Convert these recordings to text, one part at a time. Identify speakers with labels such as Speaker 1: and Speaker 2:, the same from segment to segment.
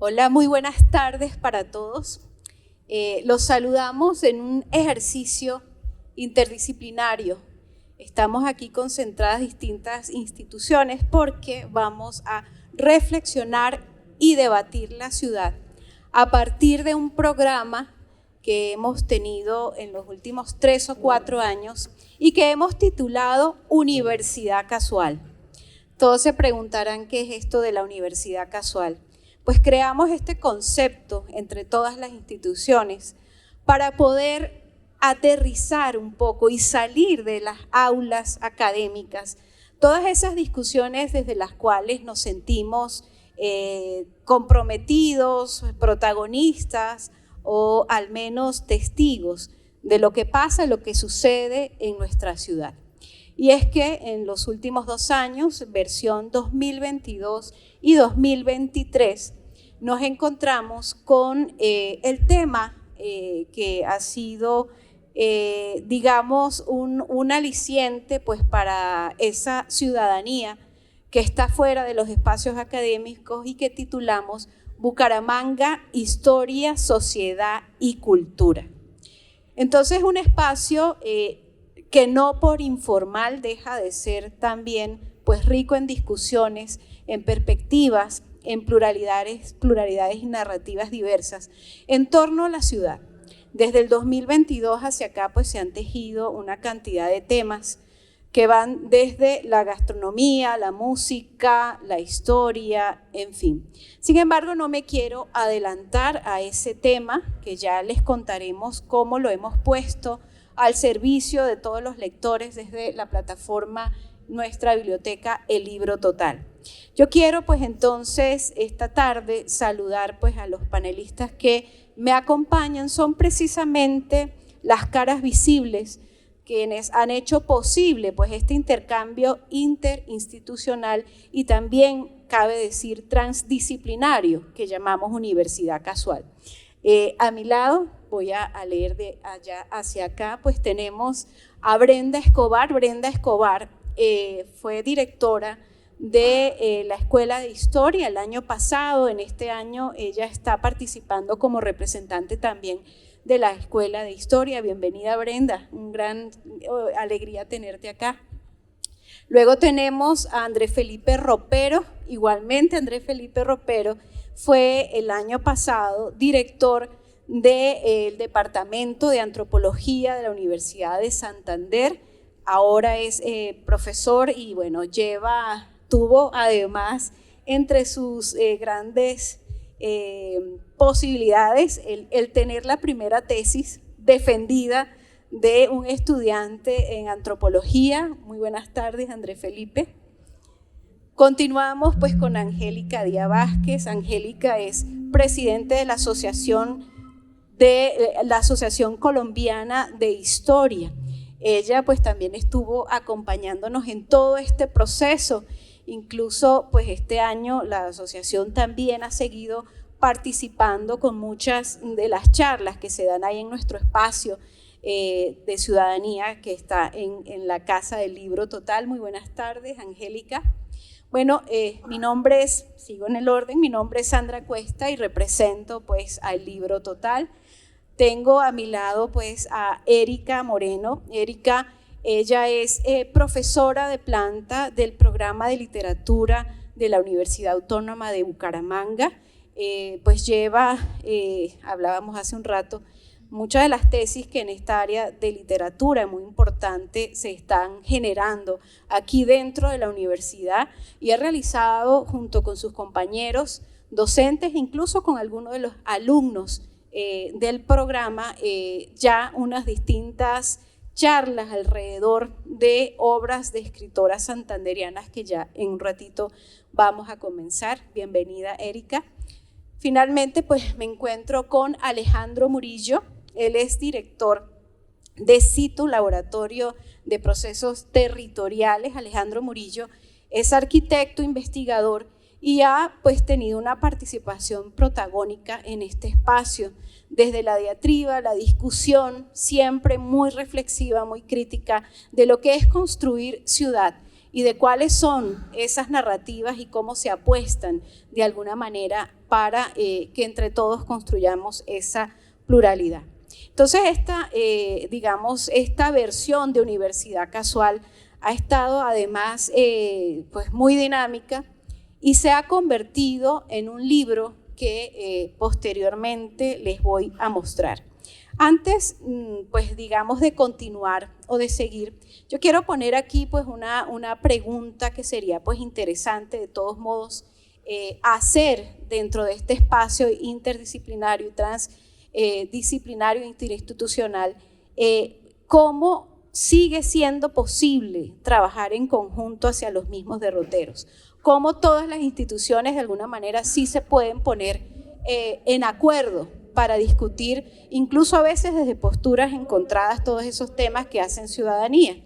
Speaker 1: Hola, muy buenas tardes para todos. Los saludamos en un ejercicio interdisciplinario. Estamos aquí concentradas distintas instituciones porque vamos a reflexionar y debatir la ciudad a partir de un programa que hemos tenido en los últimos 3 o 4 años y que hemos titulado Universidad Casual. Todos se preguntarán qué es esto de la universidad casual. Pues creamos este concepto entre todas las instituciones para poder aterrizar un poco y salir de las aulas académicas, todas esas discusiones desde las cuales nos sentimos comprometidos, protagonistas o al menos testigos de lo que pasa, lo que sucede en nuestra ciudad. Y es que en los últimos 2 años, versión 2022 y 2023, nos encontramos con el tema que ha sido, digamos, un aliciente pues, para esa ciudadanía que está fuera de los espacios académicos y que titulamos Bucaramanga, Historia, Sociedad y Cultura. Entonces, un espacio que no por informal deja de ser también pues, rico en discusiones, en perspectivas, en pluralidades y narrativas diversas en torno a la ciudad. Desde el 2022 hacia acá pues, se han tejido una cantidad de temas que van desde la gastronomía, la música, la historia, en fin. Sin embargo, no me quiero adelantar a ese tema, que ya les contaremos cómo lo hemos puesto al servicio de todos los lectores desde la plataforma Nuestra Biblioteca El Libro Total. Yo quiero pues entonces esta tarde saludar pues a los panelistas que me acompañan, son precisamente las caras visibles quienes han hecho posible pues este intercambio interinstitucional y también cabe decir transdisciplinario que llamamos Universidad Casual. A mi lado, voy a leer de allá hacia acá, pues tenemos a Brenda Escobar. Brenda Escobar fue directora de la Escuela de Historia el año pasado. En este año ella está participando como representante también de la Escuela de Historia. Bienvenida, Brenda, un gran alegría tenerte acá. Luego tenemos a Andrés Felipe Ropero. Igualmente, Andrés Felipe Ropero fue el año pasado director del Departamento de Antropología de la Universidad de Santander. Ahora es profesor y bueno, tuvo además entre sus grandes posibilidades el tener la primera tesis defendida de un estudiante en antropología. Muy buenas tardes, Andrés Felipe. Continuamos pues con Angélica Díaz Vázquez. Angélica es presidente de la Asociación Colombiana de Historia. Ella pues también estuvo acompañándonos en todo este proceso. Incluso pues este año la asociación también ha seguido participando con muchas de las charlas que se dan ahí en nuestro espacio de ciudadanía que está en la Casa del Libro Total. Muy buenas tardes, Angélica. Bueno, mi nombre es Sandra Cuesta y represento pues al Libro Total. Tengo a mi lado pues a Erika Moreno. Erika, ella es profesora de planta del programa de literatura de la Universidad Autónoma de Bucaramanga. Pues hablábamos hace un rato, muchas de las tesis que en esta área de literatura muy importante se están generando aquí dentro de la universidad y ha realizado junto con sus compañeros docentes, incluso con algunos de los alumnos del programa, ya unas distintas charlas alrededor de obras de escritoras santanderianas que ya en un ratito vamos a comenzar. Bienvenida, Erika. Finalmente, pues me encuentro con Alejandro Murillo. Él es director de CITU, Laboratorio de Procesos Territoriales. Alejandro Murillo es arquitecto, investigador y ha pues tenido una participación protagónica en este espacio, desde la diatriba, la discusión, siempre muy reflexiva, muy crítica de lo que es construir ciudad y de cuáles son esas narrativas y cómo se apuestan de alguna manera para que entre todos construyamos esa pluralidad. Entonces, esta versión de Universidad Casual ha estado además pues muy dinámica y se ha convertido en un libro que posteriormente les voy a mostrar. Antes, pues digamos, de continuar o de seguir, yo quiero poner aquí pues una pregunta que sería pues interesante de todos modos hacer dentro de este espacio interdisciplinario y transdisciplinario e interinstitucional, cómo sigue siendo posible trabajar en conjunto hacia los mismos derroteros, cómo todas las instituciones de alguna manera sí se pueden poner en acuerdo para discutir, incluso a veces desde posturas encontradas, todos esos temas que hacen ciudadanía.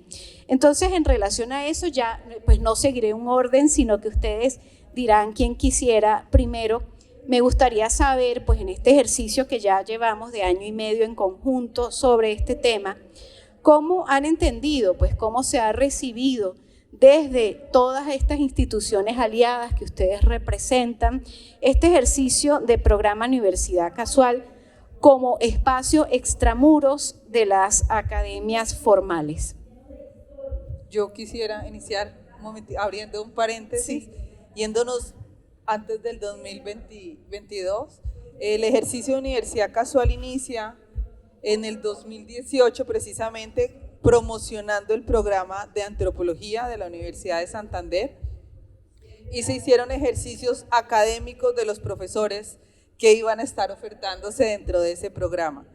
Speaker 1: Entonces, en relación a eso, ya pues no seguiré un orden, sino que ustedes dirán quién quisiera primero. Me gustaría saber, pues en este ejercicio que ya llevamos de 1 año y medio en conjunto sobre este tema, cómo han entendido, pues cómo se ha recibido desde todas estas instituciones aliadas que ustedes representan, este ejercicio de programa Universidad Casual como espacio extramuros de las academias formales.
Speaker 2: Yo quisiera iniciar abriendo un paréntesis, yéndonos antes del 2022. El ejercicio de Universidad Casual inicia en el 2018 precisamente promocionando el programa de antropología de la Universidad de Santander, y se hicieron ejercicios académicos de los profesores que iban a estar ofertándose dentro de ese programa.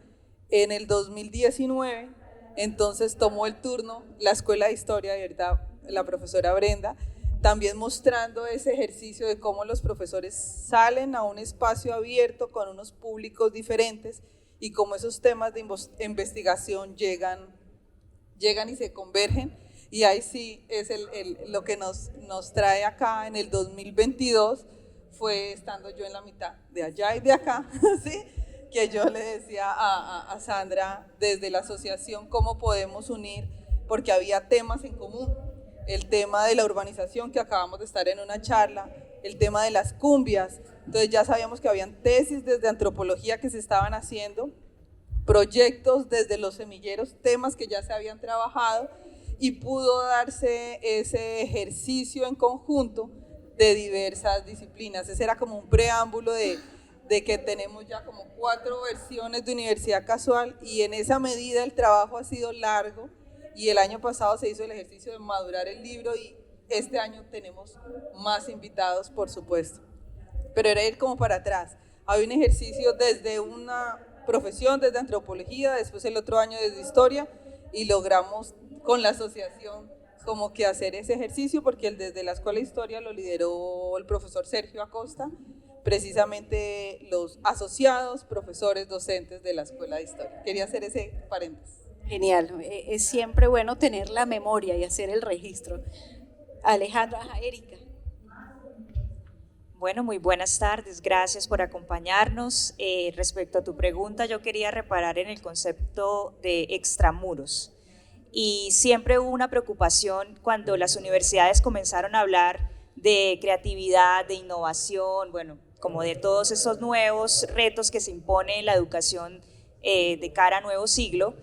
Speaker 2: En el 2019, entonces tomó el turno la Escuela de Historia, ¿verdad?, la profesora Brenda, también mostrando ese ejercicio de cómo los profesores salen a un espacio abierto con unos públicos diferentes y cómo esos temas de investigación llegan y se convergen, y ahí sí es lo que nos trae acá en el 2022, fue estando yo en la mitad de allá y de acá, ¿sí?, que yo le decía a Sandra desde la asociación cómo podemos unir, porque había temas en común, el tema de la urbanización que acabamos de estar en una charla, el tema de las cumbias, entonces ya sabíamos que habían tesis desde antropología que se estaban haciendo, proyectos desde los semilleros, temas que ya se habían trabajado, y pudo darse ese ejercicio en conjunto de diversas disciplinas. Ese era como un preámbulo de que tenemos ya como 4 versiones de Universidad Casual, y en esa medida el trabajo ha sido largo, y el año pasado se hizo el ejercicio de madurar el libro, y este año tenemos más invitados, por supuesto. Pero era ir como para atrás. Había un ejercicio desde una profesión, desde antropología, después el otro año desde historia, y logramos con la asociación como que hacer ese ejercicio, porque desde la Escuela de Historia lo lideró el profesor Sergio Acosta, precisamente los asociados, profesores, docentes de la Escuela de Historia. Quería hacer ese paréntesis.
Speaker 1: Genial, es siempre bueno tener la memoria y hacer el registro. Alejandra, Erika.
Speaker 3: Bueno, muy buenas tardes, gracias por acompañarnos. Respecto a tu pregunta, yo quería reparar en el concepto de extramuros. Y siempre hubo una preocupación cuando las universidades comenzaron a hablar de creatividad, de innovación, bueno, como de todos esos nuevos retos que se impone en la educación de cara a nuevo siglo,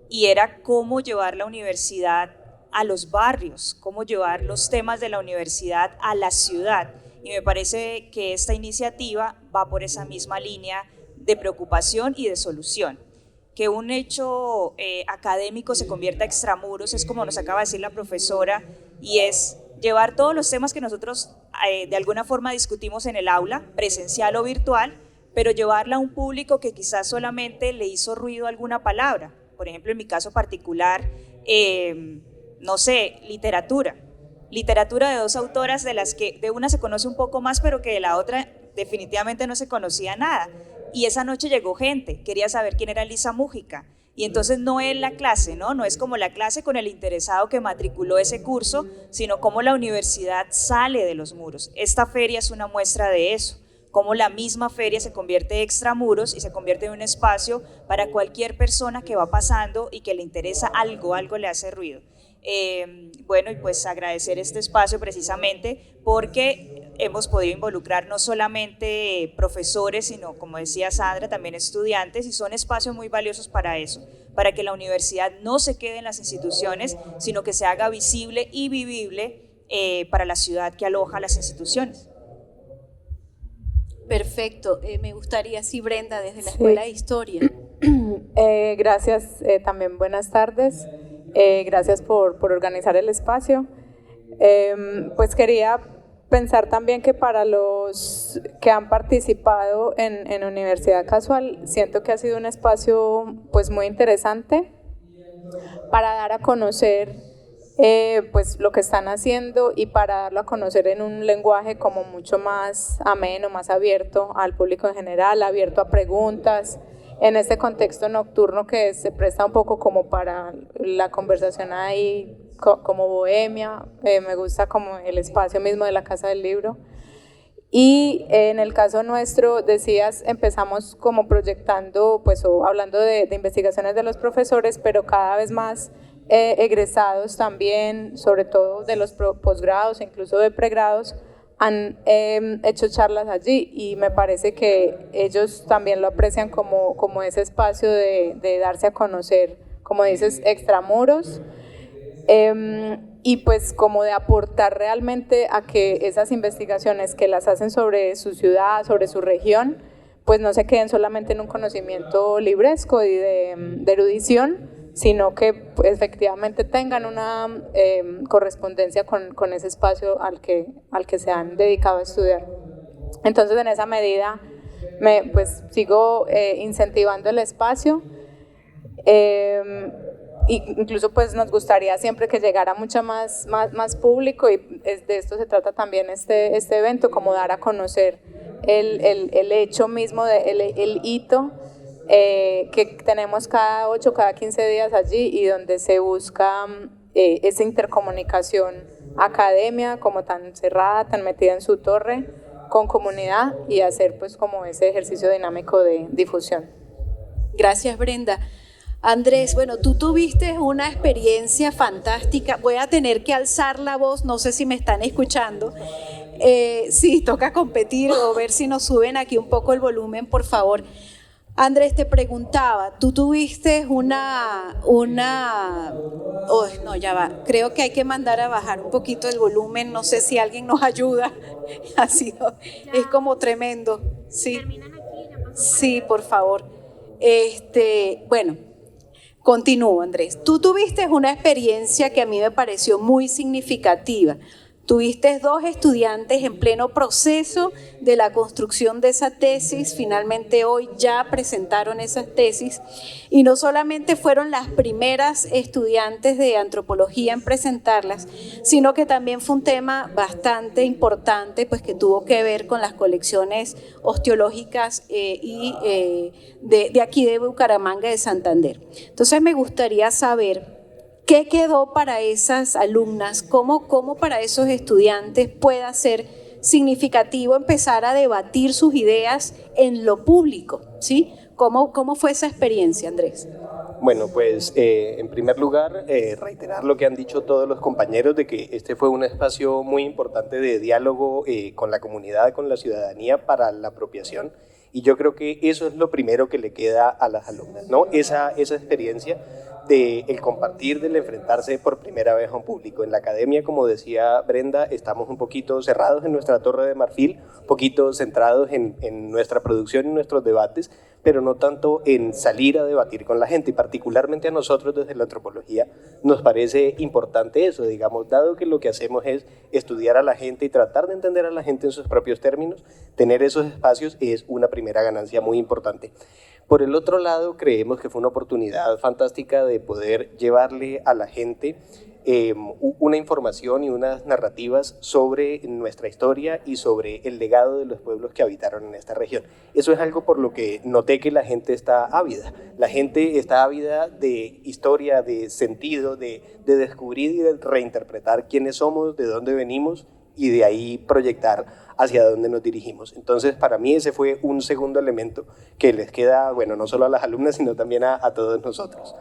Speaker 3: y era cómo llevar la universidad a los barrios, cómo llevar los temas de la universidad a la ciudad. Y me parece que esta iniciativa va por esa misma línea de preocupación y de solución. Que un hecho académico se convierta extramuros es como nos acaba de decir la profesora, y es llevar todos los temas que nosotros de alguna forma discutimos en el aula, presencial o virtual, pero llevarla a un público que quizás solamente le hizo ruido alguna palabra. Por ejemplo, en mi caso particular, no sé, literatura de 2 autoras de las que de una se conoce un poco más, pero que de la otra definitivamente no se conocía nada. Y esa noche llegó gente, quería saber quién era Lisa Múgica. Y entonces no es la clase, no es como la clase con el interesado que matriculó ese curso, sino cómo la universidad sale de los muros. Esta feria es una muestra de eso, cómo la misma feria se convierte extramuros y se convierte en un espacio para cualquier persona que va pasando y que le interesa algo le hace ruido. Bueno, y pues agradecer este espacio precisamente porque hemos podido involucrar no solamente profesores, sino, como decía Sandra, también estudiantes, y son espacios muy valiosos para eso, para que la universidad no se quede en las instituciones, sino que se haga visible y vivible para la ciudad que aloja las instituciones.
Speaker 1: Perfecto. Me gustaría, sí, Brenda, desde la Escuela de Historia.
Speaker 4: Gracias, también buenas tardes. Gracias por organizar el espacio. Pues quería pensar también que para los que han participado en Universidad Casual, siento que ha sido un espacio pues muy interesante para dar a conocer pues lo que están haciendo y para darlo a conocer en un lenguaje como mucho más ameno, más abierto al público en general, abierto a preguntas, en este contexto nocturno que se presta un poco como para la conversación ahí como bohemia. Me gusta como el espacio mismo de la Casa del Libro. Y en el caso nuestro, decías, empezamos como proyectando, pues, o hablando de investigaciones de los profesores, pero cada vez más egresados también, sobre todo de los posgrados e incluso de pregrados, han hecho charlas allí, y me parece que ellos también lo aprecian como ese espacio de darse a conocer, como dices, extramuros, y pues como de aportar realmente a que esas investigaciones que las hacen sobre su ciudad, sobre su región, pues no se queden solamente en un conocimiento libresco y de erudición, sino que pues, efectivamente tengan una correspondencia con ese espacio al que se han dedicado a estudiar. Entonces, en esa medida, pues sigo incentivando el espacio. Incluso pues nos gustaría siempre que llegara mucho más público, y de esto se trata también este evento, como dar a conocer el hecho mismo, el hito que tenemos cada 8, cada 15 días allí, y donde se busca esa intercomunicación academia como tan cerrada, tan metida en su torre, con comunidad, y hacer pues como ese ejercicio dinámico de difusión.
Speaker 1: Gracias, Brenda. Andrés, bueno, tú tuviste una experiencia fantástica. Voy a tener que alzar la voz, no sé si me están escuchando. Sí, toca competir o ver si nos suben aquí un poco el volumen, por favor. Andrés, te preguntaba, tú tuviste no, ya va, creo que hay que mandar a bajar un poquito el volumen, no sé si alguien nos ayuda. Es como tremendo. Sí, sí, por favor. Bueno, continúo, Andrés. Tú tuviste una experiencia que a mí me pareció muy significativa. Tuviste 2 estudiantes en pleno proceso de la construcción de esa tesis, finalmente hoy ya presentaron esas tesis, y no solamente fueron las primeras estudiantes de antropología en presentarlas, sino que también fue un tema bastante importante, pues que tuvo que ver con las colecciones osteológicas de aquí de Bucaramanga, de Santander. Entonces me gustaría saber ¿qué quedó para esas alumnas? ¿Cómo para esos estudiantes pueda ser significativo empezar a debatir sus ideas en lo público? ¿Sí? ¿Cómo fue esa experiencia, Andrés?
Speaker 5: Bueno, pues en primer lugar, reiterar lo que han dicho todos los compañeros de que este fue un espacio muy importante de diálogo con la comunidad, con la ciudadanía para la apropiación. Y yo creo que eso es lo primero que le queda a las alumnas, ¿no? Esa experiencia del compartir, del enfrentarse por primera vez a un público. En la academia, como decía Brenda, estamos un poquito cerrados en nuestra torre de marfil, un poquito centrados en nuestra producción y nuestros debates, pero no tanto en salir a debatir con la gente. Y particularmente a nosotros desde la antropología nos parece importante eso, digamos, dado que lo que hacemos es estudiar a la gente y tratar de entender a la gente en sus propios términos, tener esos espacios es una primera ganancia muy importante. Por el otro lado, creemos que fue una oportunidad fantástica de poder llevarle a la gente una información y unas narrativas sobre nuestra historia y sobre el legado de los pueblos que habitaron en esta región. Eso es algo por lo que noté que la gente está ávida. La gente está ávida de historia, de sentido, de descubrir y de reinterpretar quiénes somos, de dónde venimos y de ahí proyectar hacia dónde nos dirigimos. Entonces, para mí ese fue un segundo elemento que les queda, bueno, no solo a las alumnas, sino también a todos nosotros.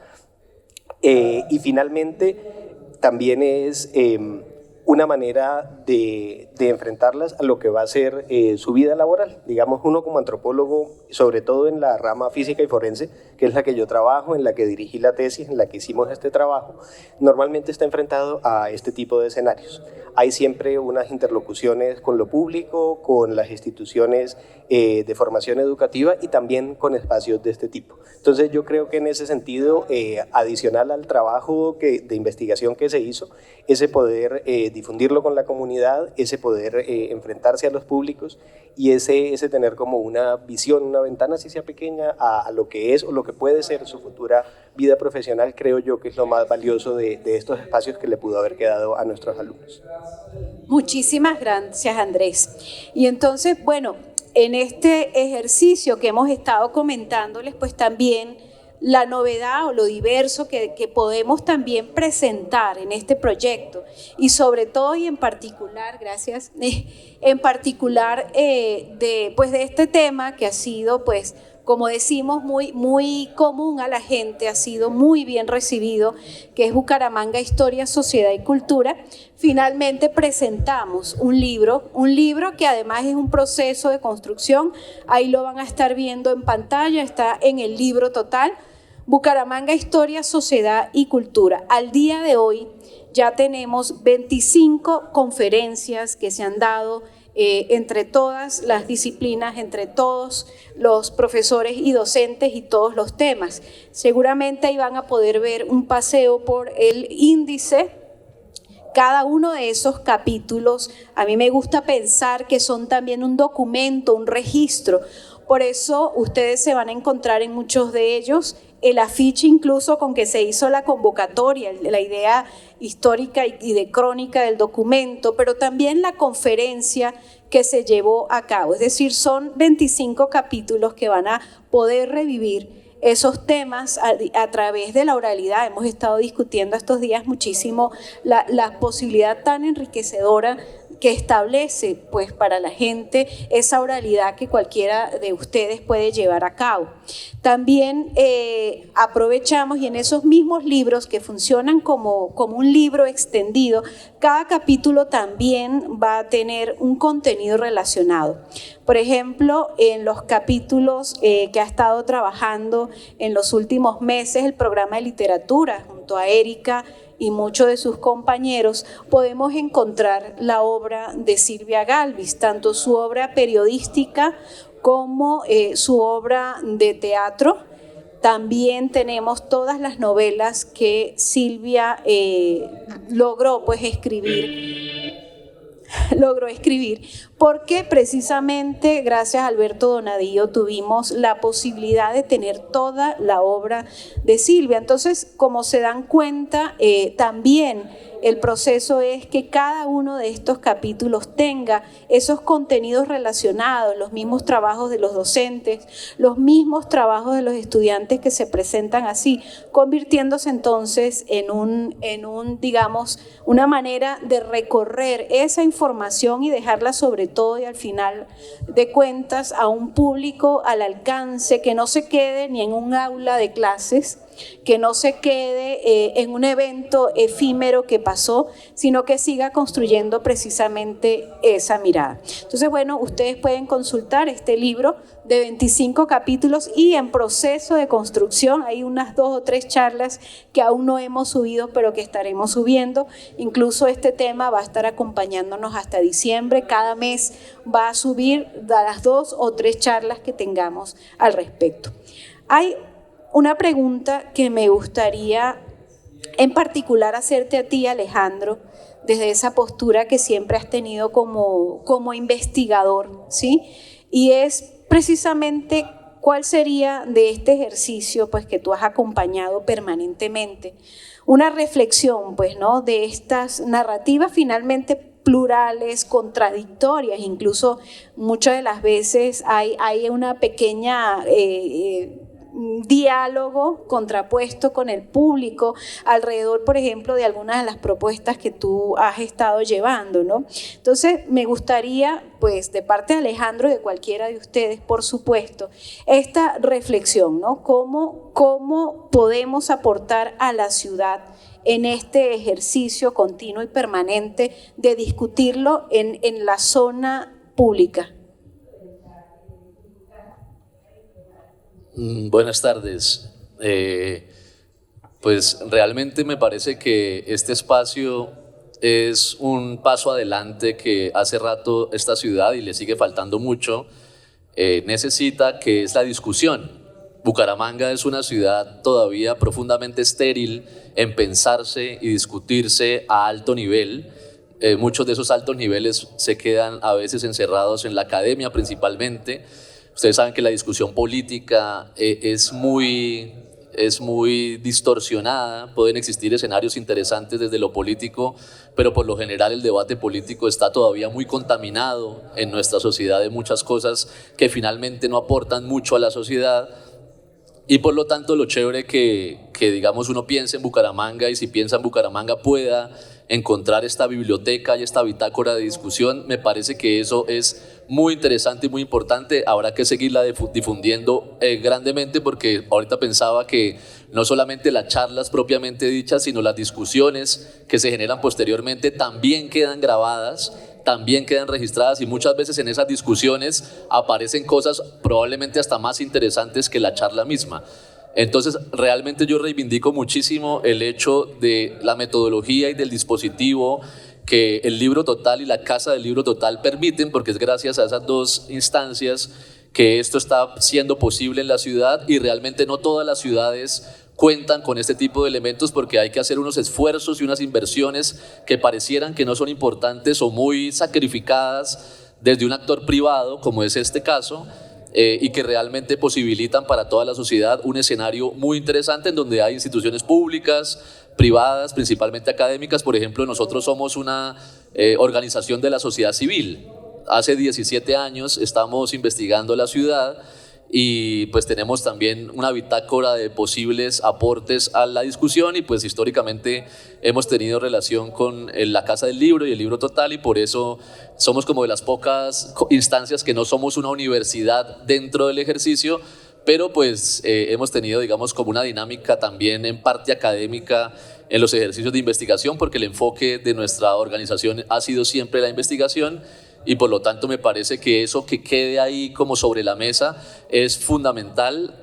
Speaker 5: Y finalmente, también es una manera de enfrentarlas a lo que va a ser su vida laboral. Digamos, uno como antropólogo, sobre todo en la rama física y forense, que es la que yo trabajo, en la que dirigí la tesis, en la que hicimos este trabajo, normalmente está enfrentado a este tipo de escenarios. Hay siempre unas interlocuciones con lo público, con las instituciones de formación educativa y también con espacios de este tipo. Entonces yo creo que en ese sentido, adicional al trabajo de investigación que se hizo, ese poder difundirlo con la comunidad, ese poder enfrentarse a los públicos y ese tener como una visión, una ventana, si sea pequeña, a lo que es o lo que puede ser su futura vida profesional, creo yo que es lo más valioso de estos espacios que le pudo haber quedado a nuestros alumnos.
Speaker 1: Muchísimas gracias, Andrés. Y entonces, bueno, en este ejercicio que hemos estado comentándoles, pues también la novedad o lo diverso que podemos también presentar en este proyecto y sobre todo y en particular, gracias, en particular de este tema que ha sido, pues, como decimos, muy común a la gente, ha sido muy bien recibido, que es Bucaramanga, Historia, Sociedad y Cultura. Finalmente presentamos un libro que además es un proceso de construcción, ahí lo van a estar viendo en pantalla, está en el libro total, Bucaramanga, Historia, Sociedad y Cultura. Al día de hoy ya tenemos 25 conferencias que se han dado entre todas las disciplinas, entre todos los profesores y docentes y todos los temas. Seguramente ahí van a poder ver un paseo por el índice. Cada uno de esos capítulos, a mí me gusta pensar que son también un documento, un registro. Por eso ustedes se van a encontrar en muchos de ellos el afiche incluso con que se hizo la convocatoria, la idea histórica y de crónica del documento, pero también la conferencia que se llevó a cabo. Es decir, son 25 capítulos que van a poder revivir esos temas a través de la oralidad. Hemos estado discutiendo estos días muchísimo la posibilidad tan enriquecedora que establece, pues, para la gente esa oralidad que cualquiera de ustedes puede llevar a cabo. También aprovechamos y en esos mismos libros que funcionan como un libro extendido, cada capítulo también va a tener un contenido relacionado. Por ejemplo, en los capítulos que ha estado trabajando en los últimos meses el programa de literatura junto a Erika y muchos de sus compañeros, podemos encontrar la obra de Silvia Galvis, tanto su obra periodística como su obra de teatro. También tenemos todas las novelas que Silvia logró escribir, porque precisamente gracias a Alberto Donadillo tuvimos la posibilidad de tener toda la obra de Silvia. Entonces, como se dan cuenta, también el proceso es que cada uno de estos capítulos tenga esos contenidos relacionados, los mismos trabajos de los docentes, los mismos trabajos de los estudiantes que se presentan así, convirtiéndose entonces en digamos, una manera de recorrer esa información y dejarla sobre todo y al final de cuentas a un público al alcance, que no se quede ni en un aula de clases, que no se quede en un evento efímero que pasó, sino que siga construyendo precisamente esa mirada. Entonces, bueno, ustedes pueden consultar este libro de 25 capítulos y en proceso de construcción. Hay unas 2 o 3 charlas que aún no hemos subido, pero que estaremos subiendo. Incluso este tema va a estar acompañándonos hasta diciembre. Cada mes va a subir las 2 o 3 charlas que tengamos al respecto. Hay una pregunta que me gustaría en particular hacerte a ti, Alejandro, desde esa postura que siempre has tenido como investigador, ¿sí? Y es precisamente cuál sería de este ejercicio, pues, que tú has acompañado permanentemente, una reflexión, pues, ¿no?, de estas narrativas finalmente plurales, contradictorias, incluso muchas de las veces hay una pequeña diálogo contrapuesto con el público alrededor, por ejemplo, de algunas de las propuestas que tú has estado llevando, ¿no? Entonces, me gustaría, pues, de parte de Alejandro y de cualquiera de ustedes, por supuesto, esta reflexión, ¿no? ¿Cómo podemos aportar a la ciudad en este ejercicio continuo y permanente de discutirlo en la zona pública?
Speaker 6: Buenas tardes. Pues realmente me parece que este espacio es un paso adelante que hace rato esta ciudad, y le sigue faltando mucho, necesita, que es la discusión. Bucaramanga es una ciudad todavía profundamente estéril en pensarse y discutirse a alto nivel. Muchos de esos altos niveles se quedan a veces encerrados en la academia principalmente. Ustedes saben que la discusión política es muy distorsionada. Pueden existir escenarios interesantes desde lo político, pero por lo general el debate político está todavía muy contaminado en nuestra sociedad de muchas cosas que finalmente no aportan mucho a la sociedad. Y por lo tanto lo chévere que digamos uno piense en Bucaramanga, y si piensa en Bucaramanga pueda encontrar esta biblioteca y esta bitácora de discusión. Me parece que eso es muy interesante y muy importante. Habrá que seguirla difundiendo grandemente, porque ahorita pensaba que no solamente las charlas propiamente dichas, sino las discusiones que se generan posteriormente también quedan grabadas, también quedan registradas, y muchas veces en esas discusiones aparecen cosas probablemente hasta más interesantes que la charla misma. Entonces, realmente yo reivindico muchísimo el hecho de la metodología y del dispositivo que el Libro Total y la Casa del Libro Total permiten, porque es gracias a esas dos instancias que esto está siendo posible en la ciudad, y realmente no todas las ciudades cuentan con este tipo de elementos, porque hay que hacer unos esfuerzos y unas inversiones que parecieran que no son importantes o muy sacrificadas desde un actor privado, como es este caso, y que realmente posibilitan para toda la sociedad un escenario muy interesante en donde hay instituciones públicas, privadas, principalmente académicas. Por ejemplo, nosotros somos una organización de la sociedad civil. Hace 17 años estamos investigando la ciudad, y pues tenemos también una bitácora de posibles aportes a la discusión, y pues históricamente hemos tenido relación con la Casa del Libro y el Libro Total, y por eso somos como de las pocas instancias que no somos una universidad dentro del ejercicio, pero pues hemos tenido, digamos, como una dinámica también en parte académica en los ejercicios de investigación, porque el enfoque de nuestra organización ha sido siempre la investigación. Y por lo tanto me parece que eso que quede ahí como sobre la mesa es fundamental.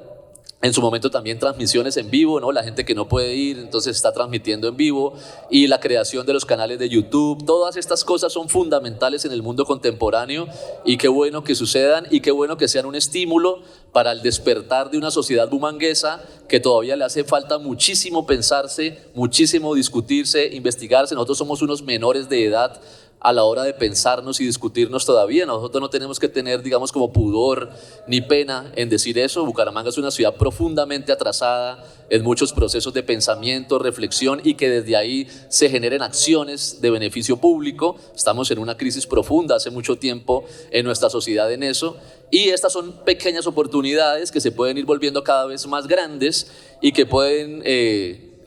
Speaker 6: En su momento también transmisiones en vivo, ¿no? La gente que no puede ir, entonces está transmitiendo en vivo, y la creación de los canales de YouTube. Todas estas cosas son fundamentales en el mundo contemporáneo, y qué bueno que sucedan, y qué bueno que sean un estímulo para el despertar de una sociedad bumanguesa que todavía le hace falta muchísimo pensarse, muchísimo discutirse, investigarse. Nosotros somos unos menores de edad a la hora de pensarnos y discutirnos todavía. Nosotros no tenemos que tener, digamos, como pudor ni pena en decir eso. Bucaramanga es una ciudad profundamente atrasada en muchos procesos de pensamiento, reflexión, y que desde ahí se generen acciones de beneficio público. Estamos en una crisis profunda hace mucho tiempo en nuestra sociedad en eso, y estas son pequeñas oportunidades que se pueden ir volviendo cada vez más grandes y que pueden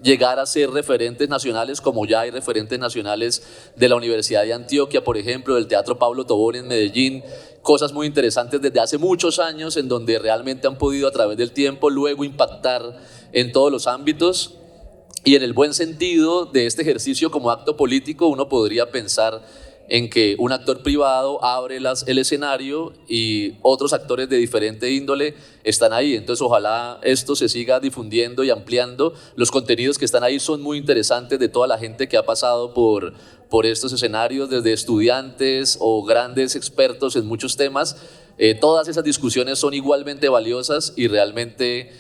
Speaker 6: llegar a ser referentes nacionales, como ya hay referentes nacionales de la Universidad de Antioquia, por ejemplo, del Teatro Pablo Tobón en Medellín. Cosas muy interesantes desde hace muchos años, en donde realmente han podido a través del tiempo luego impactar en todos los ámbitos. Y en el buen sentido de este ejercicio como acto político, uno podría pensar en que un actor privado abre el escenario y otros actores de diferente índole están ahí. Entonces ojalá esto se siga difundiendo y ampliando. Los contenidos que están ahí son muy interesantes, de toda la gente que ha pasado por estos escenarios, desde estudiantes o grandes expertos en muchos temas. Todas esas discusiones son igualmente valiosas, y realmente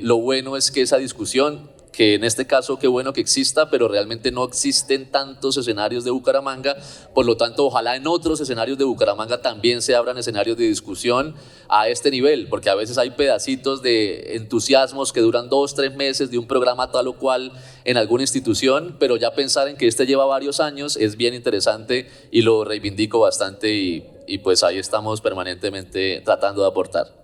Speaker 6: lo bueno es que esa discusión, que en este caso qué bueno que exista, pero realmente no existen tantos escenarios de Bucaramanga. Por lo tanto, ojalá en otros escenarios de Bucaramanga también se abran escenarios de discusión a este nivel, porque a veces hay pedacitos de entusiasmos que duran 2-3 meses de un programa tal o cual en alguna institución, pero ya pensar en que este lleva varios años es bien interesante, y lo reivindico bastante, y pues ahí estamos permanentemente tratando de aportar.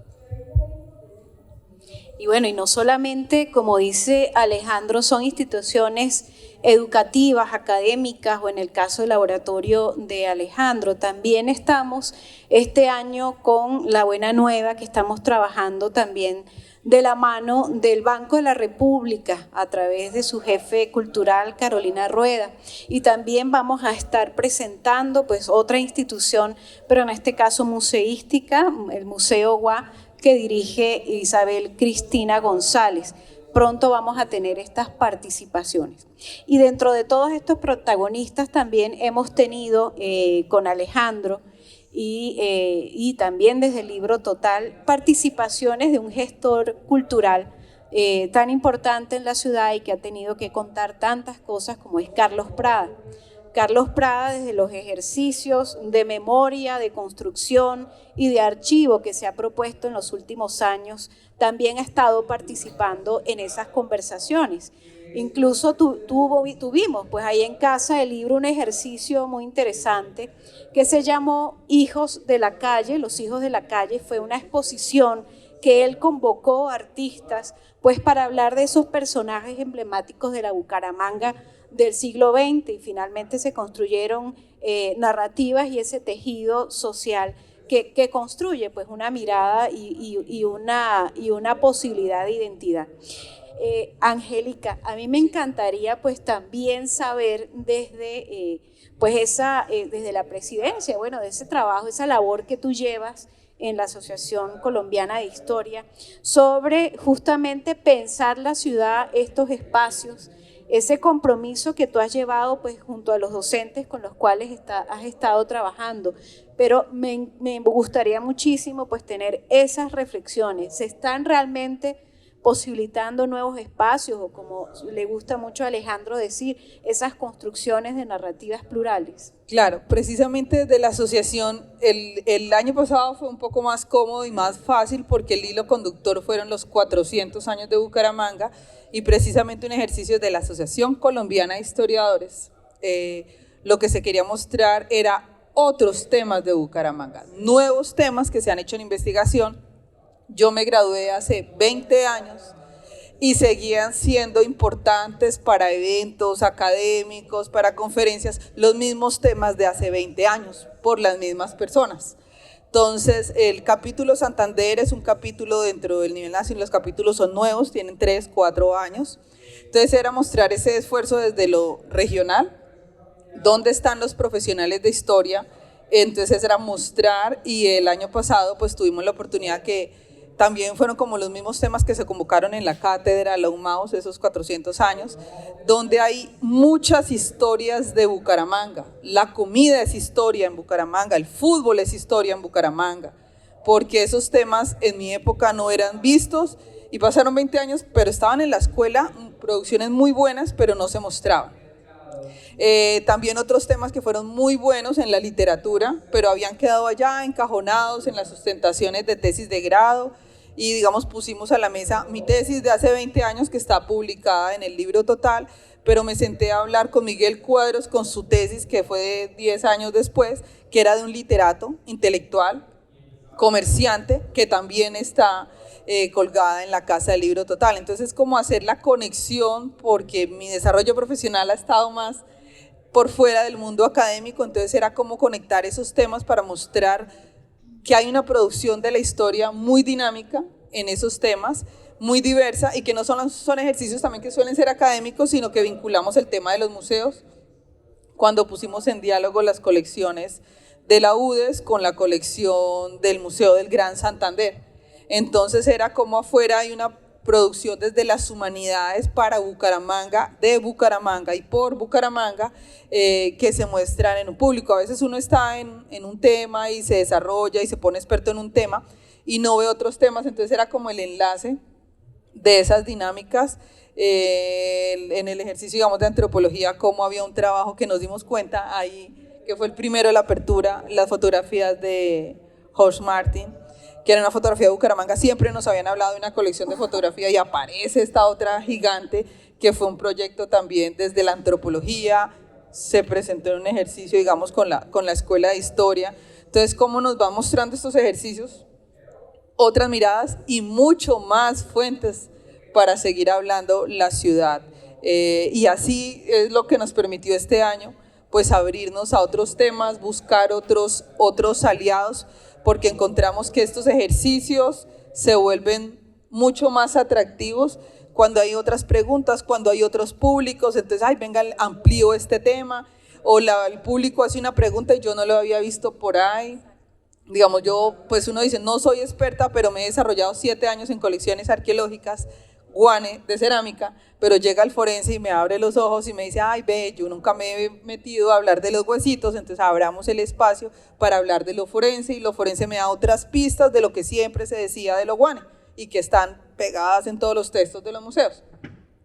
Speaker 1: Y bueno, y no solamente, como dice Alejandro, son instituciones educativas, académicas, o en el caso del laboratorio de Alejandro, también estamos este año con La Buena Nueva, que estamos trabajando también de la mano del Banco de la República a través de su jefe cultural Carolina Rueda, y también vamos a estar presentando pues otra institución, pero en este caso museística, el Museo UA, que dirige Isabel Cristina González. Pronto vamos a tener estas participaciones. Y dentro de todos estos protagonistas también hemos tenido con Alejandro y también desde el Libro Total participaciones de un gestor cultural tan importante en la ciudad y que ha tenido que contar tantas cosas como es Carlos Prada. Carlos Prada, desde los ejercicios de memoria, de construcción y de archivo que se ha propuesto en los últimos años, también ha estado participando en esas conversaciones. Incluso tuvimos pues ahí en Casa del Libro un ejercicio muy interesante que se llamó Hijos de la Calle. Los Hijos de la Calle fue una exposición que él convocó artistas pues para hablar de esos personajes emblemáticos de la Bucaramanga del siglo XX, y finalmente se construyeron narrativas y ese tejido social que construye pues una mirada y una posibilidad de identidad. Angélica, a mí me encantaría pues también saber desde la presidencia, bueno, de ese trabajo, esa labor que tú llevas en la Asociación Colombiana de Historia, sobre justamente pensar la ciudad, estos espacios, ese compromiso que tú has llevado pues junto a los docentes con los cuales has estado trabajando. Pero me gustaría muchísimo pues tener esas reflexiones. ¿Se están realmente posibilitando nuevos espacios, o como le gusta mucho a Alejandro decir, esas construcciones de narrativas plurales?
Speaker 2: Claro, precisamente desde la asociación el año pasado fue un poco más cómodo y más fácil porque el hilo conductor fueron los 400 años de Bucaramanga, y precisamente un ejercicio de la Asociación Colombiana de Historiadores. Lo que se quería mostrar era otros temas de Bucaramanga, nuevos temas que se han hecho en investigación. Yo me gradué hace 20 años y seguían siendo importantes para eventos académicos, para conferencias, los mismos temas de hace 20 años, por las mismas personas. Entonces, el capítulo Santander es un capítulo dentro del nivel nacional, los capítulos son nuevos, tienen 3, 4 años. Entonces, era mostrar ese esfuerzo desde lo regional, dónde están los profesionales de historia. Entonces, era mostrar, y el año pasado pues tuvimos la oportunidad que también fueron como los mismos temas que se convocaron en la cátedra, la UMAUS, esos 400 años, donde hay muchas historias de Bucaramanga. La comida es historia en Bucaramanga, el fútbol es historia en Bucaramanga, porque esos temas en mi época no eran vistos y pasaron 20 años, pero estaban en la escuela, producciones muy buenas, pero no se mostraban. También otros temas que fueron muy buenos en la literatura, pero habían quedado allá encajonados en las sustentaciones de tesis de grado, y digamos pusimos a la mesa mi tesis de hace 20 años que está publicada en el Libro Total, pero me senté a hablar con Miguel Cuadros con su tesis que fue de 10 años después, que era de un literato, intelectual, comerciante, que también está colgada en la Casa del Libro Total. Entonces, como hacer la conexión, porque mi desarrollo profesional ha estado más por fuera del mundo académico, entonces era como conectar esos temas para mostrar que hay una producción de la historia muy dinámica en esos temas, muy diversa, y que no son ejercicios también que suelen ser académicos, sino que vinculamos el tema de los museos, cuando pusimos en diálogo las colecciones de la UDES con la colección del Museo del Gran Santander. Entonces era como afuera hay una producción desde las humanidades para Bucaramanga, de Bucaramanga y por Bucaramanga, que se muestran en un público. A veces uno está en un tema y se desarrolla y se pone experto en un tema y no ve otros temas, entonces era como el enlace de esas dinámicas. En el ejercicio, digamos, de antropología, como había un trabajo que nos dimos cuenta ahí, que fue el primero de la apertura, las fotografías de Jorge Martin, que era una fotografía de Bucaramanga. Siempre nos habían hablado de una colección de fotografía y aparece esta otra gigante que fue un proyecto también desde la antropología, se presentó en un ejercicio, digamos, con la Escuela de Historia. Entonces, ¿cómo nos van mostrando estos ejercicios? Otras miradas y mucho más fuentes para seguir hablando la ciudad. Y así es lo que nos permitió este año, pues abrirnos a otros temas, buscar otros aliados, porque encontramos que estos ejercicios se vuelven mucho más atractivos cuando hay otras preguntas, cuando hay otros públicos, entonces, ay, venga, amplío este tema, o el público hace una pregunta y yo no lo había visto por ahí. Digamos, yo, pues uno dice, no soy experta, pero me he desarrollado 7 años en colecciones arqueológicas, guane de cerámica, pero llega el forense y me abre los ojos y me dice, ay, ve, yo nunca me he metido a hablar de los huesitos, entonces abramos el espacio para hablar de lo forense, y lo forense me da otras pistas de lo que siempre se decía de lo guane y que están pegadas en todos los textos de los museos.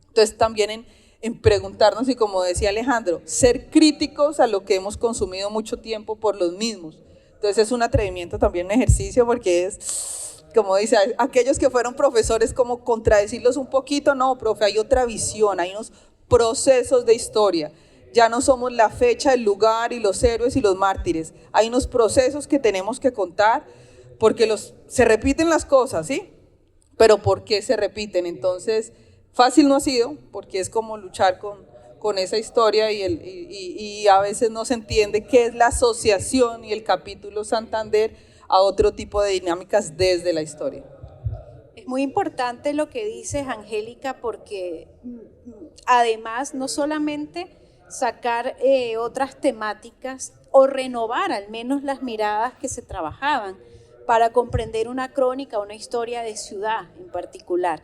Speaker 2: Entonces también en preguntarnos, y como decía Alejandro, ser críticos a lo que hemos consumido mucho tiempo por los mismos. Entonces es un atrevimiento también, un ejercicio, porque es, como dice, aquellos que fueron profesores, como contradecirlos un poquito, no, profe, hay otra visión, hay unos procesos de historia, ya no somos la fecha, el lugar y los héroes y los mártires, hay unos procesos que tenemos que contar, porque se repiten las cosas, ¿sí? Pero ¿por qué se repiten? Entonces, fácil no ha sido, porque es como luchar con esa historia y a veces no se entiende qué es la asociación y el capítulo Santander a otro tipo de dinámicas desde la historia.
Speaker 1: Es muy importante lo que dices, Angélica, porque además no solamente sacar otras temáticas o renovar al menos las miradas que se trabajaban para comprender una crónica, una historia de ciudad en particular,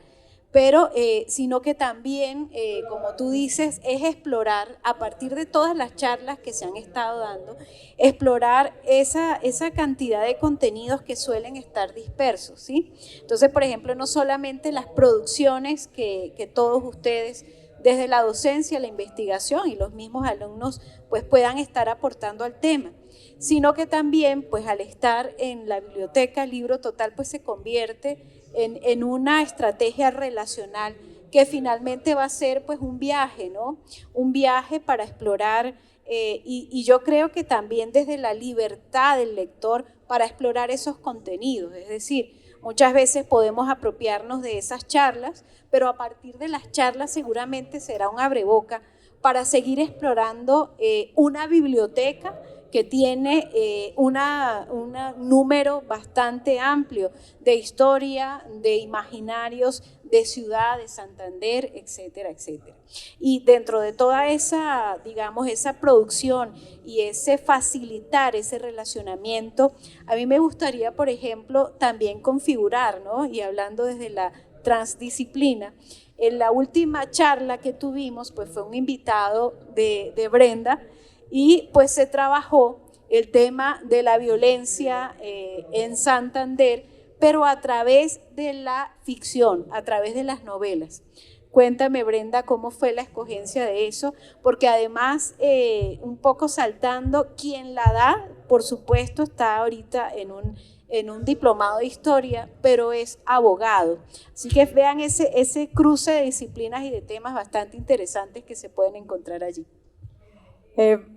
Speaker 1: pero sino que también, como tú dices, es explorar a partir de todas las charlas que se han estado dando, explorar esa cantidad de contenidos que suelen estar dispersos, ¿sí? Entonces, por ejemplo, no solamente las producciones que todos ustedes desde la docencia, la investigación y los mismos alumnos pues puedan estar aportando al tema, sino que también pues al estar en la biblioteca, el libro total pues se convierte en una estrategia relacional que finalmente va a ser pues un viaje, ¿no? Un viaje para explorar y yo creo que también desde la libertad del lector para explorar esos contenidos, es decir, muchas veces podemos apropiarnos de esas charlas, pero a partir de las charlas seguramente será un abreboca para seguir explorando una biblioteca que tiene un número bastante amplio de historia, de imaginarios, de ciudad, de Santander, etcétera, etcétera. Y dentro de toda esa, digamos, esa producción y ese facilitar ese relacionamiento, a mí me gustaría, por ejemplo, también configurar, ¿no? Y hablando desde la transdisciplina, en la última charla que tuvimos, pues fue un invitado de Brenda, y pues se trabajó el tema de la violencia en Santander, pero a través de la ficción, a través de las novelas. Cuéntame, Brenda, cómo fue la escogencia de eso, porque además, un poco saltando, quien la da, por supuesto, está ahorita en un diplomado de historia, pero es abogado. Así que vean ese cruce de disciplinas y de temas bastante interesantes que se pueden encontrar allí.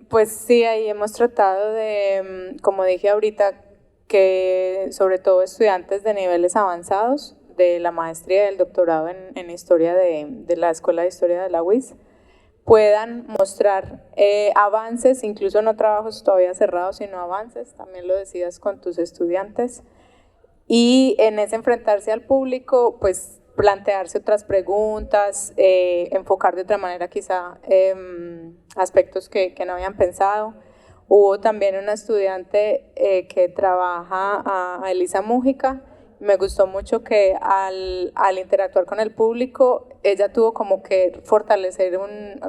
Speaker 4: Pues sí, ahí hemos tratado de, como dije ahorita, que sobre todo estudiantes de niveles avanzados, de la maestría y del doctorado en historia de la Escuela de Historia de la UIS, puedan mostrar avances, incluso no trabajos todavía cerrados, sino avances, también lo decías con tus estudiantes, y en ese enfrentarse al público, pues plantearse otras preguntas, enfocar de otra manera quizá aspectos que no habían pensado. Hubo también una estudiante que trabaja, a Elisa Mújica. Me gustó mucho que al interactuar con el público, ella tuvo como que fortalecer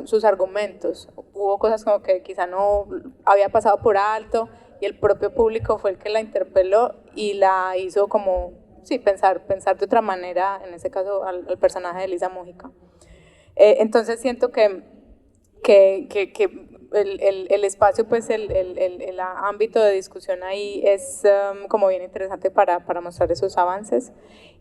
Speaker 4: sus argumentos. Hubo cosas como que quizá no había pasado por alto y el propio público fue el que la interpeló y la hizo como, sí, pensar de otra manera, en ese caso al personaje de Elisa Mújica. Entonces siento que el espacio, pues el ámbito de discusión ahí es como bien interesante para mostrar esos avances.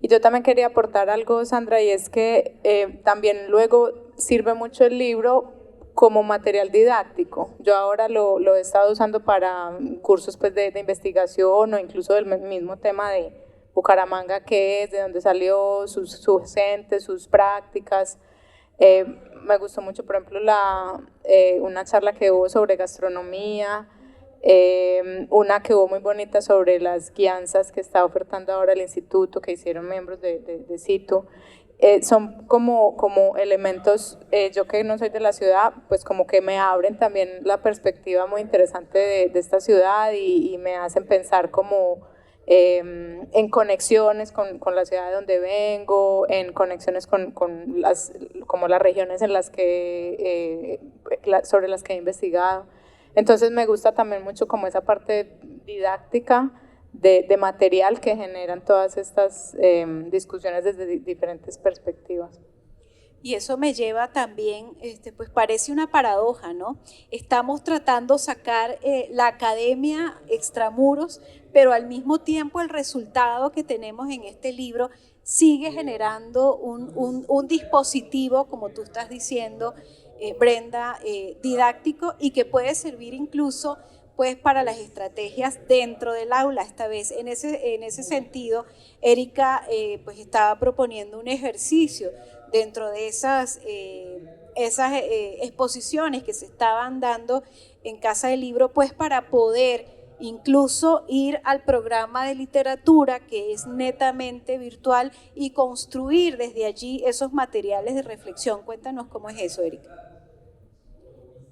Speaker 4: Y yo también quería aportar algo, Sandra, y es que también luego sirve mucho el libro como material didáctico. Yo ahora lo he estado usando para cursos pues, de investigación o incluso del mismo tema de Bucaramanga, que es, de dónde salió, sus gente, sus prácticas. Me gustó mucho, por ejemplo, una charla que hubo sobre gastronomía, una que hubo muy bonita sobre las guianzas que está ofertando ahora el instituto, que hicieron miembros de CITU. Son como elementos, yo que no soy de la ciudad, pues como que me abren también la perspectiva muy interesante de esta ciudad y me hacen pensar como en conexiones con la ciudad de donde vengo, en conexiones con las regiones en las que, sobre las que he investigado. Entonces me gusta también mucho como esa parte didáctica de material que generan todas estas discusiones desde diferentes perspectivas.
Speaker 1: Y eso me lleva también, pues parece una paradoja, ¿no? Estamos tratando de sacar la academia extramuros, pero al mismo tiempo el resultado que tenemos en este libro sigue generando un dispositivo, como tú estás diciendo, Brenda, didáctico, y que puede servir incluso pues para las estrategias dentro del aula. Esta vez en ese sentido, Erika pues estaba proponiendo un ejercicio dentro de esas exposiciones que se estaban dando en Casa del Libro, pues para poder incluso ir al programa de literatura, que es netamente virtual, y construir desde allí esos materiales de reflexión. Cuéntanos cómo es eso, Erika.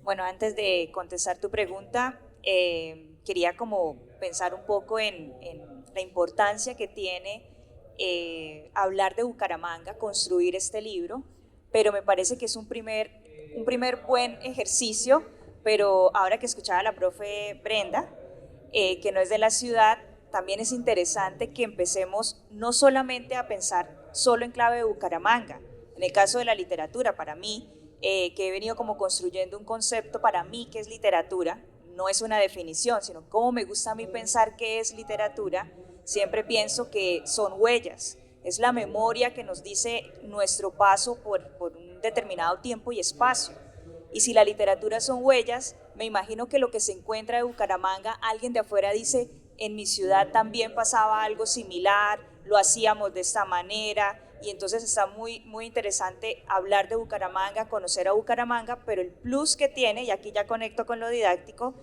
Speaker 3: Bueno, antes de contestar tu pregunta, quería como pensar un poco en la importancia que tiene hablar de Bucaramanga, construir este libro, pero me parece que es un primer buen ejercicio, pero ahora que escuchaba a la profe Brenda, que no es de la ciudad, también es interesante que empecemos no solamente a pensar solo en clave de Bucaramanga. En el caso de la literatura, para mí, que he venido como construyendo un concepto para mí que es literatura, no es una definición, sino cómo me gusta a mí pensar qué es literatura. Siempre pienso que son huellas, es la memoria que nos dice nuestro paso por un determinado tiempo y espacio. Y si la literatura son huellas, me imagino que lo que se encuentra de Bucaramanga, alguien de afuera dice, en mi ciudad también pasaba algo similar, lo hacíamos de esta manera, y entonces está muy, muy interesante hablar de Bucaramanga, conocer a Bucaramanga, pero el plus que tiene, y aquí ya conecto con lo didáctico,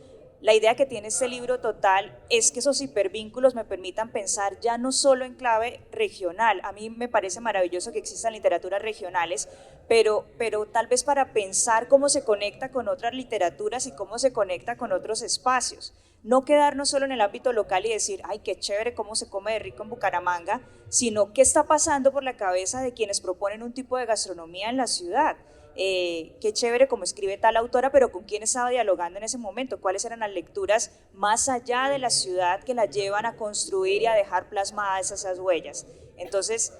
Speaker 3: la idea que tiene este libro total es que esos hipervínculos me permitan pensar ya no solo en clave regional. A mí me parece maravilloso que existan literaturas regionales, pero tal vez para pensar cómo se conecta con otras literaturas y cómo se conecta con otros espacios. No quedarnos solo en el ámbito local y decir, ay, qué chévere cómo se come de rico en Bucaramanga, sino qué está pasando por la cabeza de quienes proponen un tipo de gastronomía en la ciudad. Qué chévere como escribe tal autora, pero con quién estaba dialogando en ese momento, cuáles eran las lecturas más allá de la ciudad que la llevan a construir y a dejar plasmadas esas huellas. Entonces,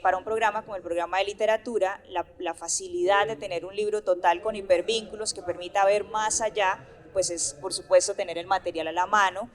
Speaker 3: para un programa como el programa de literatura, la facilidad de tener un libro total con hipervínculos que permita ver más allá, pues es por supuesto tener el material a la mano,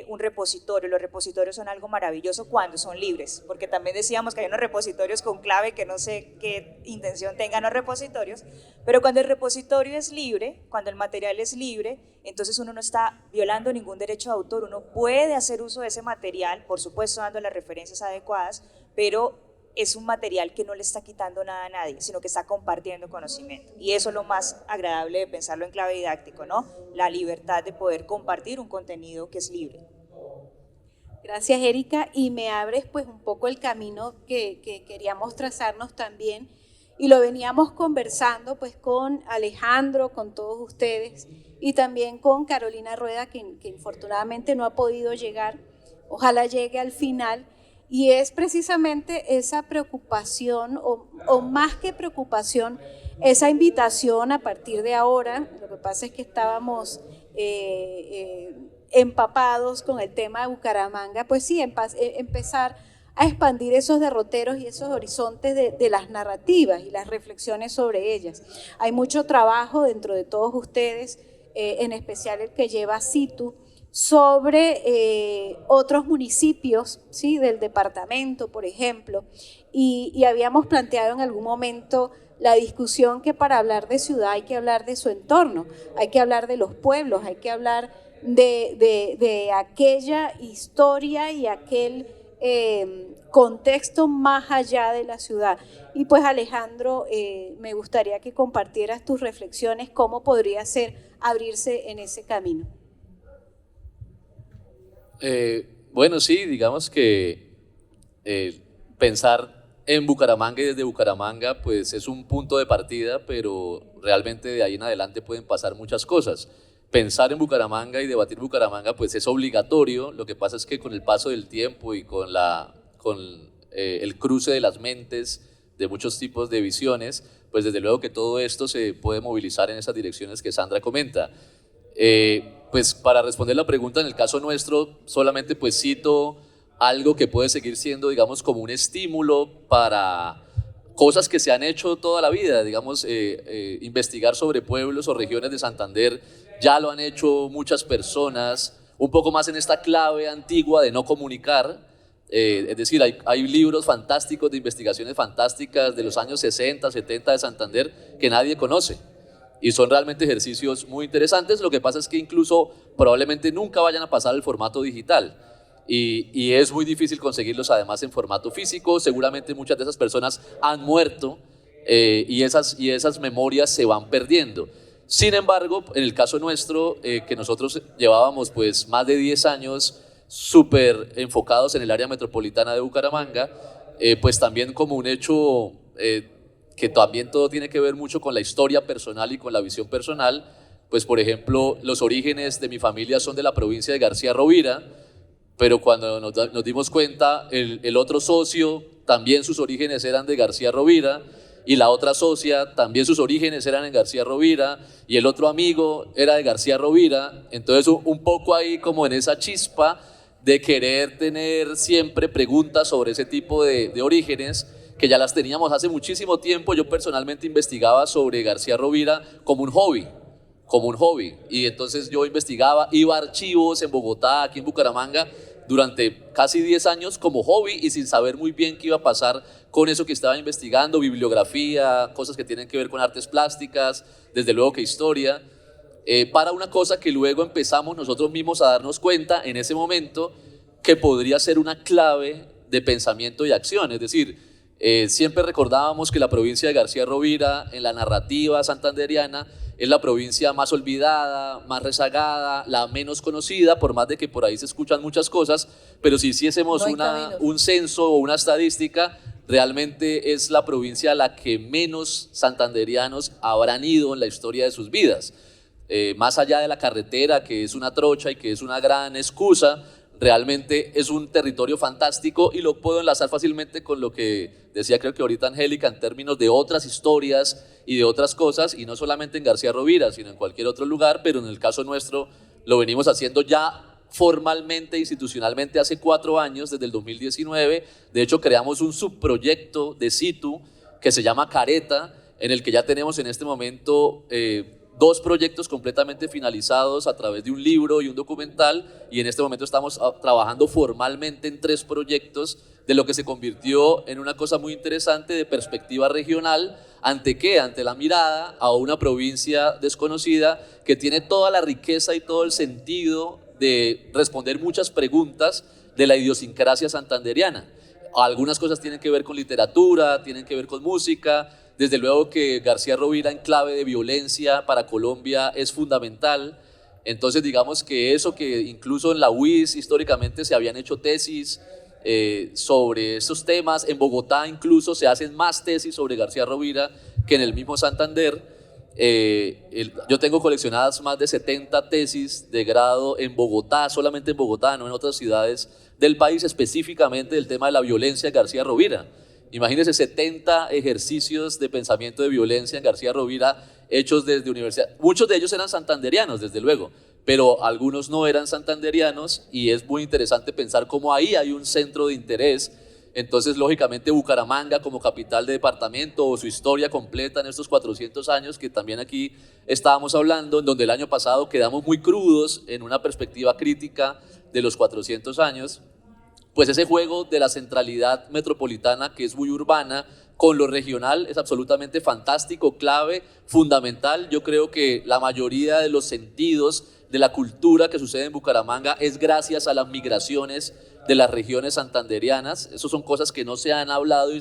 Speaker 3: un repositorio. Los repositorios son algo maravilloso cuando son libres, porque también decíamos que hay unos repositorios con clave que no sé qué intención tengan los repositorios, pero cuando el repositorio es libre, cuando el material es libre, entonces uno no está violando ningún derecho de autor, uno puede hacer uso de ese material, por supuesto dando las referencias adecuadas, pero es un material que no le está quitando nada a nadie, sino que está compartiendo conocimiento. Y eso es lo más agradable de pensarlo en clave didáctico, ¿no? La libertad de poder compartir un contenido que es libre.
Speaker 1: Gracias, Erika, y me abres pues un poco el camino que queríamos trazarnos también, y lo veníamos conversando pues con Alejandro, con todos ustedes, y también con Carolina Rueda, que infortunadamente no ha podido llegar, ojalá llegue al final. Y es precisamente esa preocupación, o más que preocupación, esa invitación a partir de ahora. Lo que pasa es que estábamos empapados con el tema de Bucaramanga, pues sí, empezar a expandir esos derroteros y esos horizontes de las narrativas y las reflexiones sobre ellas. Hay mucho trabajo dentro de todos ustedes, en especial el que lleva CITU, sobre otros municipios, ¿sí?, del departamento, por ejemplo, y habíamos planteado en algún momento la discusión que para hablar de ciudad hay que hablar de su entorno, hay que hablar de los pueblos, hay que hablar de aquella historia y aquel contexto más allá de la ciudad. Y pues Alejandro, me gustaría que compartieras tus reflexiones, cómo podría ser abrirse en ese camino.
Speaker 6: Bueno, sí, digamos que pensar en Bucaramanga y desde Bucaramanga pues es un punto de partida, pero realmente de ahí en adelante pueden pasar muchas cosas. Pensar en Bucaramanga y debatir Bucaramanga pues es obligatorio, lo que pasa es que con el paso del tiempo y con el cruce de las mentes de muchos tipos de visiones, pues desde luego que todo esto se puede movilizar en esas direcciones que Sandra comenta. Pues para responder la pregunta, en el caso nuestro solamente pues cito algo que puede seguir siendo, digamos, como un estímulo para cosas que se han hecho toda la vida, digamos, investigar sobre pueblos o regiones de Santander, ya lo han hecho muchas personas, un poco más en esta clave antigua de no comunicar, es decir, hay libros fantásticos de investigaciones fantásticas de los años 60, 70 de Santander que nadie conoce. Y son realmente ejercicios muy interesantes, lo que pasa es que incluso probablemente nunca vayan a pasar al formato digital. Y es muy difícil conseguirlos además en formato físico, seguramente muchas de esas personas han muerto y esas memorias se van perdiendo. Sin embargo, en el caso nuestro, que nosotros llevábamos pues más de 10 años súper enfocados en el área metropolitana de Bucaramanga, pues también como un hecho que también todo tiene que ver mucho con la historia personal y con la visión personal, pues por ejemplo, los orígenes de mi familia son de la provincia de García Rovira, pero cuando nos dimos cuenta, el otro socio, también sus orígenes eran de García Rovira, y la otra socia, también sus orígenes eran en García Rovira, y el otro amigo era de García Rovira. Entonces un poco ahí como en esa chispa de querer tener siempre preguntas sobre ese tipo de orígenes, que ya las teníamos hace muchísimo tiempo. Yo personalmente investigaba sobre García Rovira como un hobby, y entonces yo investigaba, iba a archivos en Bogotá, aquí en Bucaramanga, durante casi 10 años como hobby y sin saber muy bien qué iba a pasar con eso que estaba investigando, bibliografía, cosas que tienen que ver con artes plásticas, desde luego que historia, para una cosa que luego empezamos nosotros mismos a darnos cuenta en ese momento que podría ser una clave de pensamiento y acción. Es decir, siempre recordábamos que la provincia de García Rovira en la narrativa santanderiana es la provincia más olvidada, más rezagada, la menos conocida, por más de que por ahí se escuchan muchas cosas, pero si hiciésemos un censo o una estadística, realmente es la provincia a la que menos santanderianos habrán ido en la historia de sus vidas. Más allá de la carretera, que es una trocha y que es una gran excusa, realmente es un territorio fantástico, y lo puedo enlazar fácilmente con lo que decía, creo que ahorita Angélica, en términos de otras historias y de otras cosas, y no solamente en García Rovira, sino en cualquier otro lugar, pero en el caso nuestro lo venimos haciendo ya formalmente, institucionalmente, hace 4 años, desde el 2019. De hecho, creamos un subproyecto de Situ que se llama Careta, en el que ya tenemos en este momento 2 proyectos completamente finalizados a través de un libro y un documental, y en este momento estamos trabajando formalmente en 3 proyectos de lo que se convirtió en una cosa muy interesante de perspectiva regional. ¿Ante qué? Ante la mirada a una provincia desconocida que tiene toda la riqueza y todo el sentido de responder muchas preguntas de la idiosincrasia santanderiana. Algunas cosas tienen que ver con literatura, tienen que ver con música. Desde luego que García Rovira en clave de violencia para Colombia es fundamental. Entonces digamos que eso, que incluso en la UIS históricamente se habían hecho tesis sobre estos temas, en Bogotá incluso se hacen más tesis sobre García Rovira que en el mismo Santander. Yo tengo coleccionadas más de 70 tesis de grado en Bogotá, solamente en Bogotá, no en otras ciudades del país, específicamente del tema de la violencia en García Rovira. Imagínense 70 ejercicios de pensamiento de violencia en García Rovira hechos desde universidad. Muchos de ellos eran santanderianos, desde luego, pero algunos no eran santanderianos, y es muy interesante pensar cómo ahí hay un centro de interés. Entonces, lógicamente, Bucaramanga como capital de departamento, o su historia completa en estos 400 años que también aquí estábamos hablando, en donde el año pasado quedamos muy crudos en una perspectiva crítica de los 400 años, pues ese juego de la centralidad metropolitana, que es muy urbana, con lo regional es absolutamente fantástico, clave, fundamental. Yo creo que la mayoría de los sentidos de la cultura que sucede en Bucaramanga es gracias a las migraciones de las regiones santanderianas. Esas son cosas que no se han hablado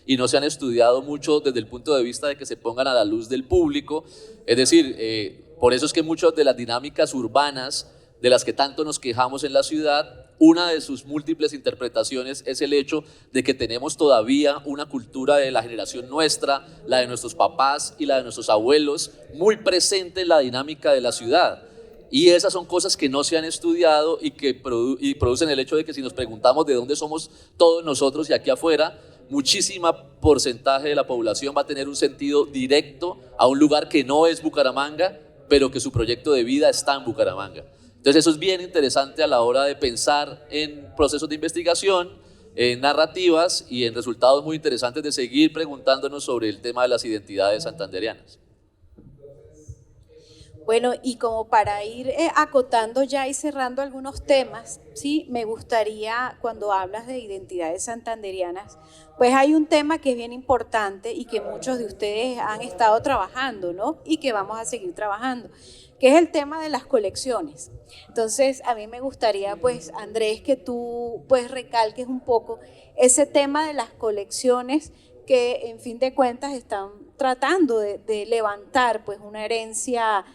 Speaker 6: y no se han estudiado mucho desde el punto de vista de que se pongan a la luz del público. Es decir, por eso es que muchas de las dinámicas urbanas de las que tanto nos quejamos en la ciudad una de sus múltiples interpretaciones es el hecho de que tenemos todavía una cultura de la generación nuestra, la de nuestros papás y la de nuestros abuelos, muy presente en la dinámica de la ciudad. Y esas son cosas que no se han estudiado y que producen el hecho de que si nos preguntamos de dónde somos todos nosotros y aquí afuera, muchísima porcentaje de la población va a tener un sentido directo a un lugar que no es Bucaramanga, pero que su proyecto de vida está en Bucaramanga. Entonces eso es bien interesante a la hora de pensar en procesos de investigación, en narrativas y en resultados muy interesantes de seguir preguntándonos sobre el tema de las identidades santanderianas.
Speaker 1: Bueno, y como para ir acotando ya y cerrando algunos temas, sí, me gustaría, cuando hablas de identidades santanderianas, pues hay un tema que es bien importante y que muchos de ustedes han estado trabajando, ¿no? Y que vamos a seguir trabajando, que es el tema de las colecciones. Entonces, a mí me gustaría, pues, Andrés, que tú, pues, recalques un poco ese tema de las colecciones que, en fin de cuentas, están tratando de levantar, pues, una herencia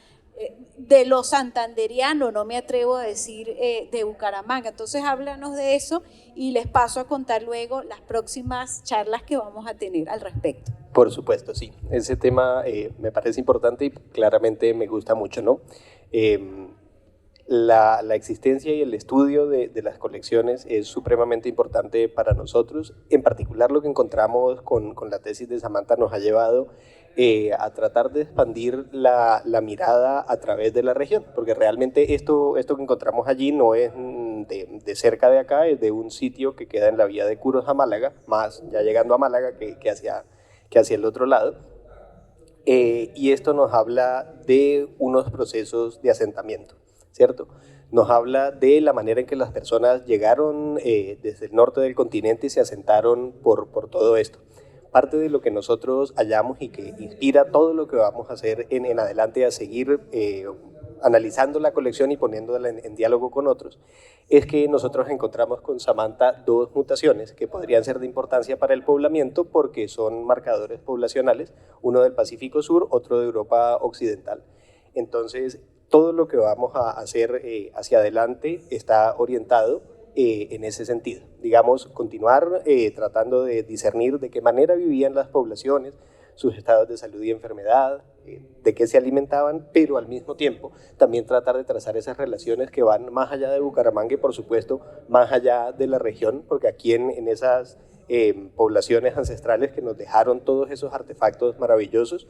Speaker 1: de lo santanderiano, no me atrevo a decir de Bucaramanga. Entonces háblanos de eso y les paso a contar luego las próximas charlas que vamos a tener al respecto.
Speaker 5: Por supuesto, sí. Ese tema me parece importante y claramente me gusta mucho, ¿no? La existencia y el estudio de las colecciones es supremamente importante para nosotros. En particular, lo que encontramos con la tesis de Samantha nos ha llevado a tratar de expandir la mirada a través de la región, porque realmente esto que encontramos allí no es de cerca de acá, es de un sitio que queda en la vía de Curos a Málaga, más ya llegando a Málaga que hacia el otro lado. Y esto nos habla de unos procesos de asentamiento, ¿cierto? Nos habla de la manera en que las personas llegaron desde el norte del continente y se asentaron por todo esto. Parte de lo que nosotros hallamos y que inspira todo lo que vamos a hacer en adelante a seguir analizando la colección y poniéndola en diálogo con otros, es que nosotros encontramos con Samantha dos mutaciones que podrían ser de importancia para el poblamiento porque son marcadores poblacionales, uno del Pacífico Sur, otro de Europa Occidental. Entonces, todo lo que vamos a hacer hacia adelante está orientado en ese sentido. Digamos, continuar tratando de discernir de qué manera vivían las poblaciones, sus estados de salud y enfermedad, de qué se alimentaban, pero al mismo tiempo también tratar de trazar esas relaciones que van más allá de Bucaramanga y por supuesto más allá de la región, porque aquí en esas poblaciones ancestrales que nos dejaron todos esos artefactos maravillosos,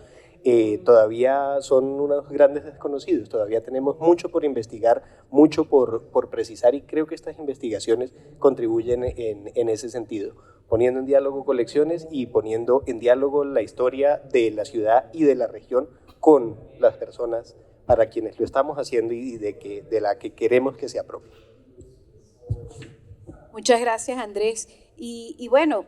Speaker 5: todavía son unos grandes desconocidos, todavía tenemos mucho por investigar, mucho por precisar y creo que estas investigaciones contribuyen en ese sentido, poniendo en diálogo colecciones y poniendo en diálogo la historia de la ciudad y de la región con las personas para quienes lo estamos haciendo y de la que queremos que se apropie.
Speaker 1: Muchas gracias, Andrés. Y bueno,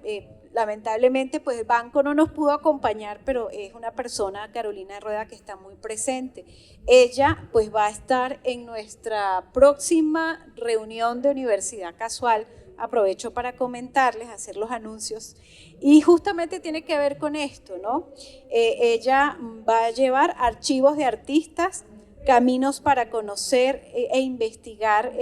Speaker 1: lamentablemente pues el banco no nos pudo acompañar, pero es una persona, Carolina Rueda, que está muy presente. Ella pues va a estar en nuestra próxima reunión de Universidad Casual. Aprovecho para comentarles, hacer los anuncios, y justamente tiene que ver con esto, ¿no? Ella va a llevar archivos de artistas, caminos para conocer e investigar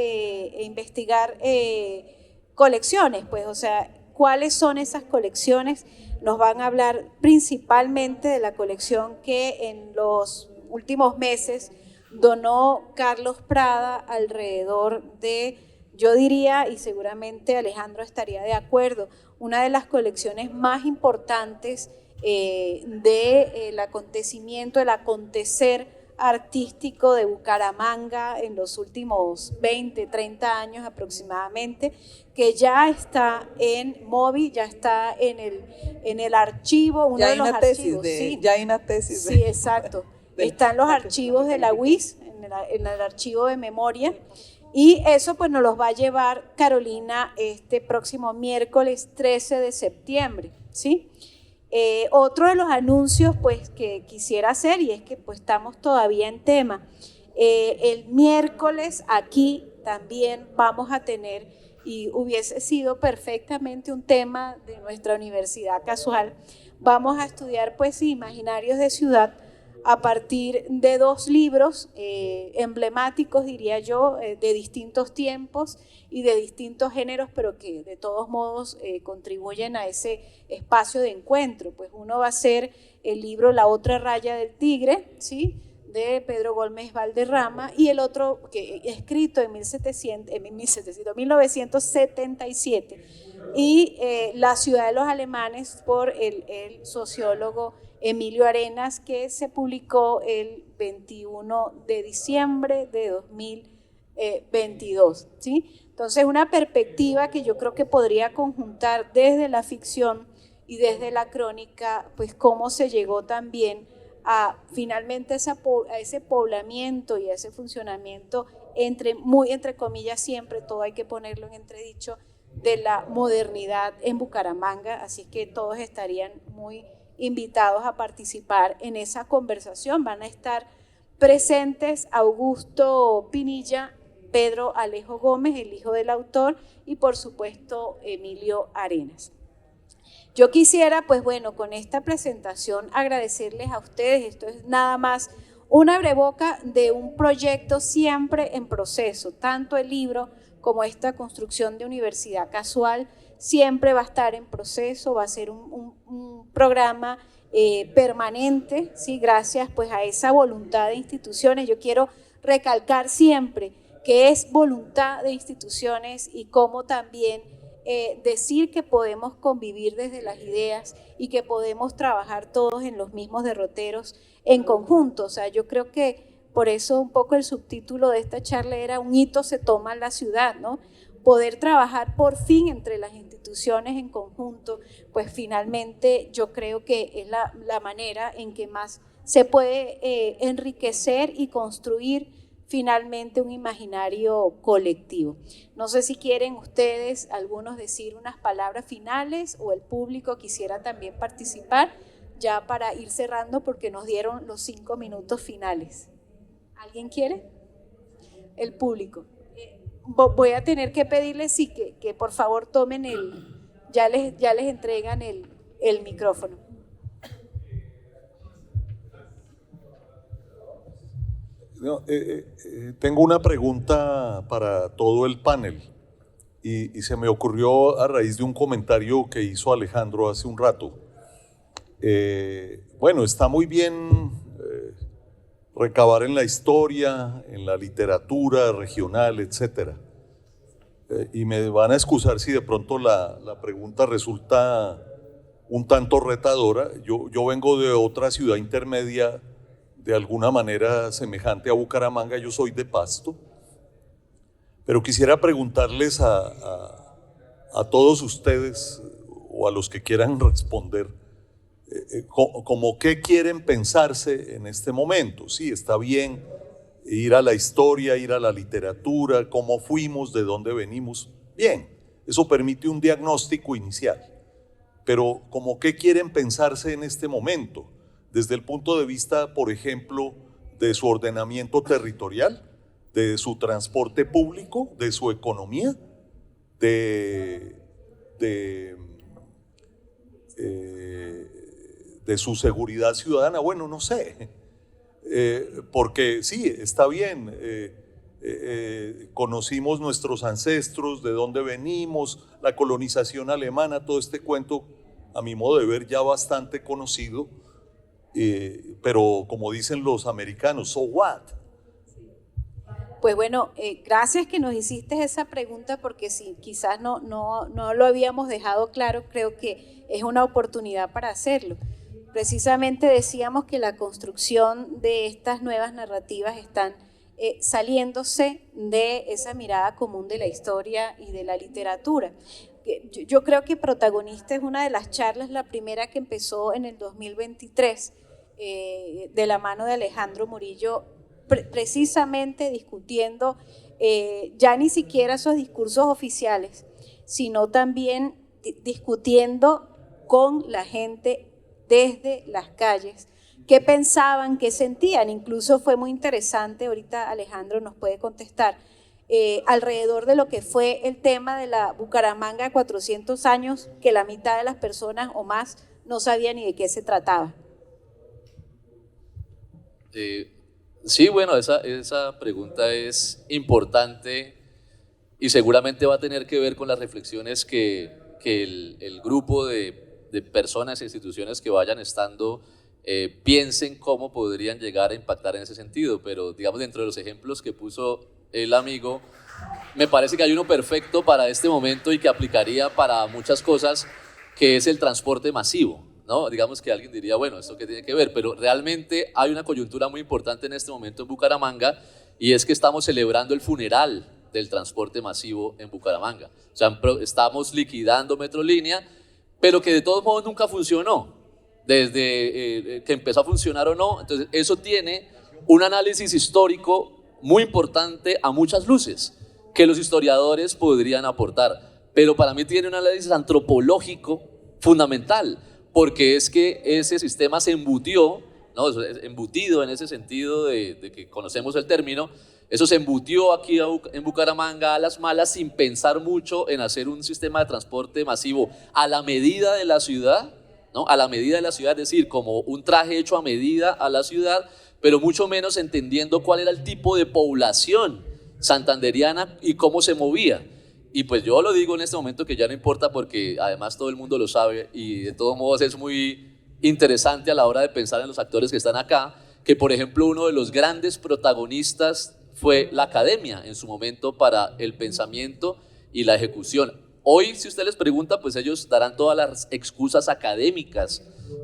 Speaker 1: colecciones, pues, o sea, ¿cuáles son esas colecciones? Nos van a hablar principalmente de la colección que en los últimos meses donó Carlos Prada, alrededor de, yo diría, y seguramente Alejandro estaría de acuerdo, una de las colecciones más importantes del acontecimiento, el acontecer artístico de Bucaramanga en los últimos 20, 30 años aproximadamente, que ya está en MOBI, ya está en el archivo, uno de los archivos. Sí,
Speaker 2: ya hay una tesis.
Speaker 1: Sí, exacto. Están los archivos de la UIS, en el archivo de memoria, y eso pues nos los va a llevar Carolina este próximo miércoles 13 de septiembre, ¿sí? Otro de los anuncios pues que quisiera hacer, y es que pues estamos todavía en tema, el miércoles aquí también vamos a tener, y hubiese sido perfectamente un tema de nuestra Universidad Casual, vamos a estudiar pues imaginarios de ciudad a partir de 2 libros emblemáticos, diría yo, de distintos tiempos y de distintos géneros, pero que de todos modos contribuyen a ese espacio de encuentro. Pues uno va a ser el libro La otra raya del tigre, ¿sí?, de Pedro Gómez Valderrama, y el otro que escrito en 1977, y La ciudad de los alemanes, por el sociólogo Emilio Arenas, que se publicó el 21 de diciembre de 2022, ¿sí? Entonces, una perspectiva que yo creo que podría conjuntar desde la ficción y desde la crónica, pues cómo se llegó también a finalmente a ese poblamiento y a ese funcionamiento muy entre comillas siempre, todo hay que ponerlo en entredicho, de la modernidad en Bucaramanga, así que todos estarían muy invitados a participar en esa conversación. Van a estar presentes Augusto Pinilla, Pedro Alejo Gómez, el hijo del autor, y por supuesto Emilio Arenas. Yo quisiera, pues bueno, con esta presentación agradecerles a ustedes. Esto es nada más una abreboca de un proyecto siempre en proceso. Tanto el libro como esta construcción de Universidad Casual siempre va a estar en proceso, va a ser un programa permanente, ¿sí? Gracias pues a esa voluntad de instituciones. Yo quiero recalcar siempre que es voluntad de instituciones y cómo también decir que podemos convivir desde las ideas y que podemos trabajar todos en los mismos derroteros en conjunto. O sea, yo creo que por eso un poco el subtítulo de esta charla era Un hito se toma en la ciudad, ¿no? Poder trabajar por fin entre las instituciones en conjunto, pues finalmente yo creo que es la manera en que más se puede enriquecer y construir finalmente un imaginario colectivo. No sé si quieren ustedes, algunos, decir unas palabras finales o el público quisiera también participar, ya para ir cerrando porque nos dieron los 5 minutos finales. ¿Alguien quiere? El público. Voy a tener que pedirles sí, que por favor tomen ya les entregan el micrófono.
Speaker 7: No, tengo una pregunta para todo el panel y se me ocurrió a raíz de un comentario que hizo Alejandro hace un rato. Bueno, está muy bien recabar en la historia, en la literatura regional, etcétera. Y me van a excusar si de pronto la pregunta resulta un tanto retadora. Yo vengo de otra ciudad intermedia de alguna manera semejante a Bucaramanga, yo soy de Pasto, pero quisiera preguntarles a todos ustedes o a los que quieran responder, como qué quieren pensarse en este momento. Sí, está bien ir a la historia, ir a la literatura, cómo fuimos, de dónde venimos, bien, eso permite un diagnóstico inicial, pero como qué quieren pensarse en este momento, desde el punto de vista, por ejemplo, de su ordenamiento territorial, de su transporte público, de su economía, de su seguridad ciudadana. Bueno, no sé, porque sí, está bien, conocimos nuestros ancestros, de dónde venimos, la colonización alemana, todo este cuento, a mi modo de ver, ya bastante conocido. Pero como dicen los americanos, so what?
Speaker 1: Pues bueno, gracias que nos hiciste esa pregunta, porque sí, quizás no lo habíamos dejado claro, creo que es una oportunidad para hacerlo. Precisamente decíamos que la construcción de estas nuevas narrativas están saliéndose de esa mirada común de la historia y de la literatura. Yo creo que Protagonista es una de las charlas, la primera que empezó en el 2023, de la mano de Alejandro Murillo, precisamente discutiendo ya ni siquiera esos discursos oficiales, sino también discutiendo con la gente desde las calles, qué pensaban, qué sentían. Incluso fue muy interesante, ahorita Alejandro nos puede contestar, alrededor de lo que fue el tema de la Bucaramanga de 400 años, que la mitad de las personas o más no sabían ni de qué se trataba.
Speaker 6: Sí, bueno, esa pregunta es importante y seguramente va a tener que ver con las reflexiones que el grupo de personas e instituciones que vayan estando piensen cómo podrían llegar a impactar en ese sentido, pero digamos dentro de los ejemplos que puso el amigo, me parece que hay uno perfecto para este momento y que aplicaría para muchas cosas, que es el transporte masivo, ¿no? Digamos que alguien diría, bueno, ¿esto qué tiene que ver? Pero realmente hay una coyuntura muy importante en este momento en Bucaramanga y es que estamos celebrando el funeral del transporte masivo en Bucaramanga. O sea, estamos liquidando Metrolínea, pero que de todos modos nunca funcionó, desde que empezó a funcionar o no. Entonces eso tiene un análisis histórico muy importante a muchas luces, que los historiadores podrían aportar, pero para mí tiene un análisis antropológico fundamental, porque es que ese sistema se embutió, ¿no? Embutido en ese sentido de que conocemos el término, eso se embutió aquí en Bucaramanga a las malas sin pensar mucho en hacer un sistema de transporte masivo a la medida de la ciudad, ¿no? A la medida de la ciudad, es decir, como un traje hecho a medida a la ciudad, pero mucho menos entendiendo cuál era el tipo de población santanderiana y cómo se movía. Y pues yo lo digo en este momento que ya no importa porque además todo el mundo lo sabe y de todos modos es muy interesante a la hora de pensar en los actores que están acá, que por ejemplo uno de los grandes protagonistas fue la academia en su momento para el pensamiento y la ejecución. Hoy, si usted les pregunta, pues ellos darán todas las excusas académicas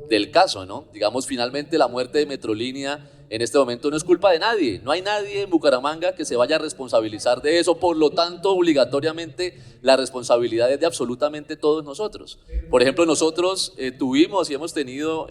Speaker 6: del caso, ¿no? Digamos, finalmente la muerte de Metrolínea en este momento no es culpa de nadie, no hay nadie en Bucaramanga que se vaya a responsabilizar de eso, por lo tanto, obligatoriamente, la responsabilidad es de absolutamente todos nosotros. Por ejemplo, nosotros tuvimos y hemos tenido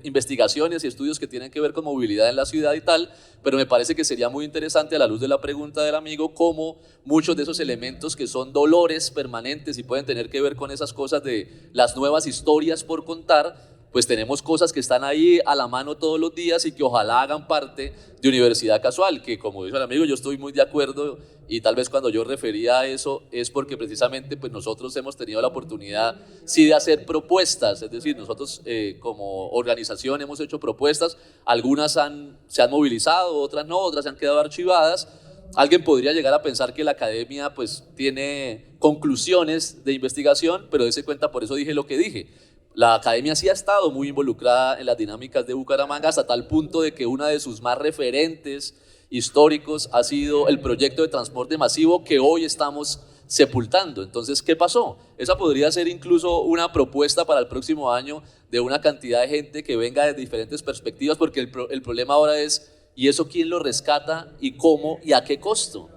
Speaker 6: investigaciones y estudios que tienen que ver con movilidad en la ciudad y tal, pero me parece que sería muy interesante a la luz de la pregunta del amigo cómo muchos de esos elementos que son dolores permanentes y pueden tener que ver con esas cosas de las nuevas historias por contar, pues tenemos cosas que están ahí a la mano todos los días y que ojalá hagan parte de Universidad Casual, que como dijo el amigo, yo estoy muy de acuerdo y tal vez cuando yo refería a eso es porque precisamente pues nosotros hemos tenido la oportunidad sí de hacer propuestas, es decir, nosotros como organización hemos hecho propuestas, algunas se han movilizado, otras no, otras se han quedado archivadas. Alguien podría llegar a pensar que la academia pues tiene conclusiones de investigación, pero dése cuenta, por eso dije lo que dije. La academia sí ha estado muy involucrada en las dinámicas de Bucaramanga hasta tal punto de que una de sus más referentes históricos ha sido el proyecto de transporte masivo que hoy estamos sepultando. Entonces, ¿qué pasó? Esa podría ser incluso una propuesta para el próximo año de una cantidad de gente que venga de diferentes perspectivas, porque el problema ahora es, ¿y eso quién lo rescata y cómo y a qué costo?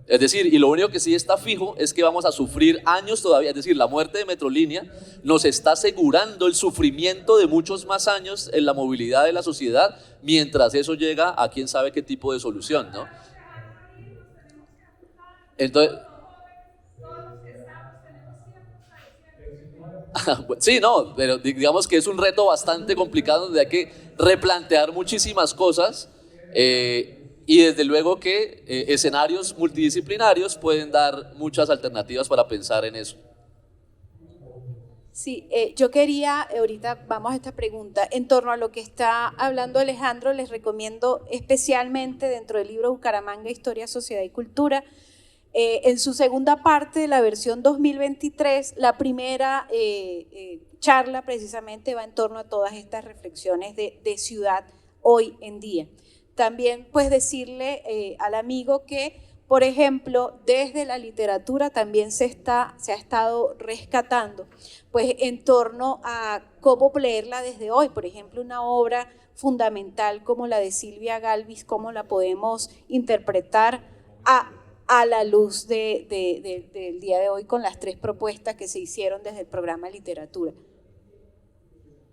Speaker 6: Es decir, y lo único que sí está fijo es que vamos a sufrir años todavía, es decir, la muerte de Metrolínea nos está asegurando el sufrimiento de muchos más años en la movilidad de la sociedad, mientras eso llega a quién sabe qué tipo de solución, ¿no? Entonces, sí, no, pero digamos que es un reto bastante complicado donde hay que replantear muchísimas cosas. Y desde luego que escenarios multidisciplinarios pueden dar muchas alternativas para pensar en eso.
Speaker 1: Sí, yo quería, ahorita vamos a esta pregunta, en torno a lo que está hablando Alejandro, les recomiendo especialmente dentro del libro Bucaramanga, Historia, Sociedad y Cultura, en su segunda parte de la versión 2023, la primera charla precisamente va en torno a todas estas reflexiones de ciudad hoy en día. También pues decirle al amigo que, por ejemplo, desde la literatura también se ha estado rescatando pues en torno a cómo leerla desde hoy. Por ejemplo, una obra fundamental como la de Silvia Galvis, cómo la podemos interpretar a la luz del día de hoy con las 3 propuestas que se hicieron desde el programa de literatura.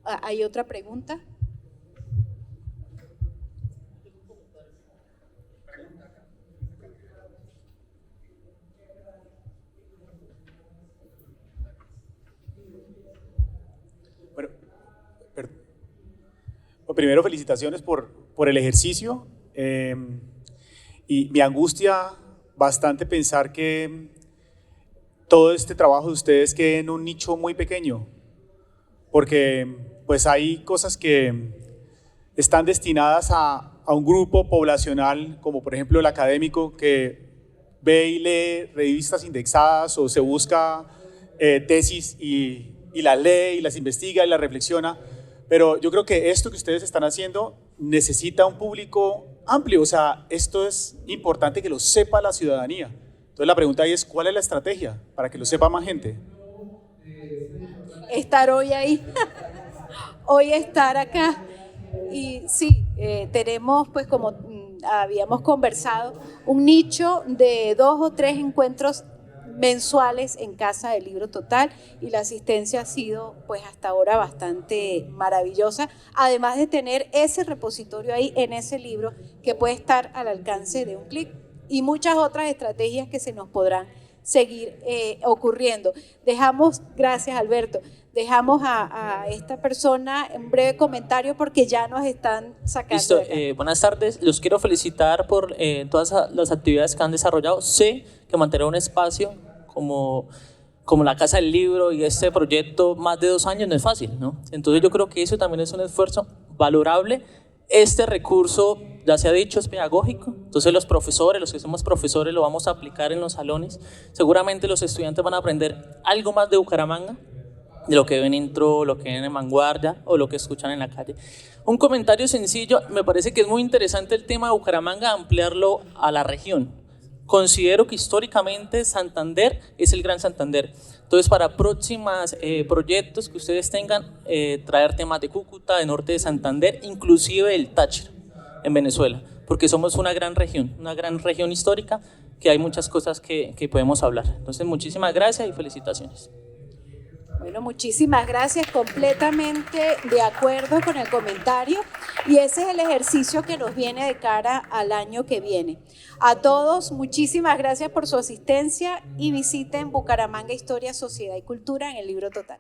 Speaker 1: ¿Hay otra pregunta?
Speaker 8: Bueno, primero felicitaciones por el ejercicio y me angustia bastante pensar que todo este trabajo de ustedes quede en un nicho muy pequeño, porque pues hay cosas que están destinadas a un grupo poblacional, como por ejemplo el académico, que ve y lee revistas indexadas o se busca tesis y las lee y las investiga y las reflexiona, pero yo creo que esto que ustedes están haciendo necesita un público amplio, o sea, esto es importante que lo sepa la ciudadanía. Entonces la pregunta ahí es, ¿cuál es la estrategia para que lo sepa más gente?
Speaker 1: Estar hoy ahí, hoy estar acá. Y sí, tenemos, pues como habíamos conversado, un nicho de 2 o 3 encuentros mensuales en Casa del Libro Total, y la asistencia ha sido pues hasta ahora bastante maravillosa, además de tener ese repositorio ahí en ese libro que puede estar al alcance de un clic, y muchas otras estrategias que se nos podrán seguir ocurriendo. Gracias Alberto, dejamos a esta persona un breve comentario porque ya nos están sacando.
Speaker 9: Listo, buenas tardes, los quiero felicitar por todas las actividades que han desarrollado. Sé que mantener un espacio como la Casa del Libro y este proyecto más de 2 años no es fácil, ¿no? Entonces yo creo que eso también es un esfuerzo valorable. Este recurso, ya se ha dicho, es pedagógico, entonces los profesores, los que somos profesores, lo vamos a aplicar en los salones. Seguramente los estudiantes van a aprender algo más de Bucaramanga, de lo que ven en Intro, lo que ven en Vanguardia o lo que escuchan en la calle. Un comentario sencillo, me parece que es muy interesante el tema de Bucaramanga, ampliarlo a la región. Considero que históricamente Santander es el Gran Santander. Entonces, para próximos proyectos que ustedes tengan, traer temas de Cúcuta, de norte de Santander, inclusive el Táchira en Venezuela, porque somos una gran región histórica, que hay muchas cosas que podemos hablar. Entonces, muchísimas gracias y felicitaciones.
Speaker 1: Bueno, muchísimas gracias, completamente de acuerdo con el comentario, y ese es el ejercicio que nos viene de cara al año que viene. A todos, muchísimas gracias por su asistencia y visiten Bucaramanga Historia, Sociedad y Cultura en el Libro Total.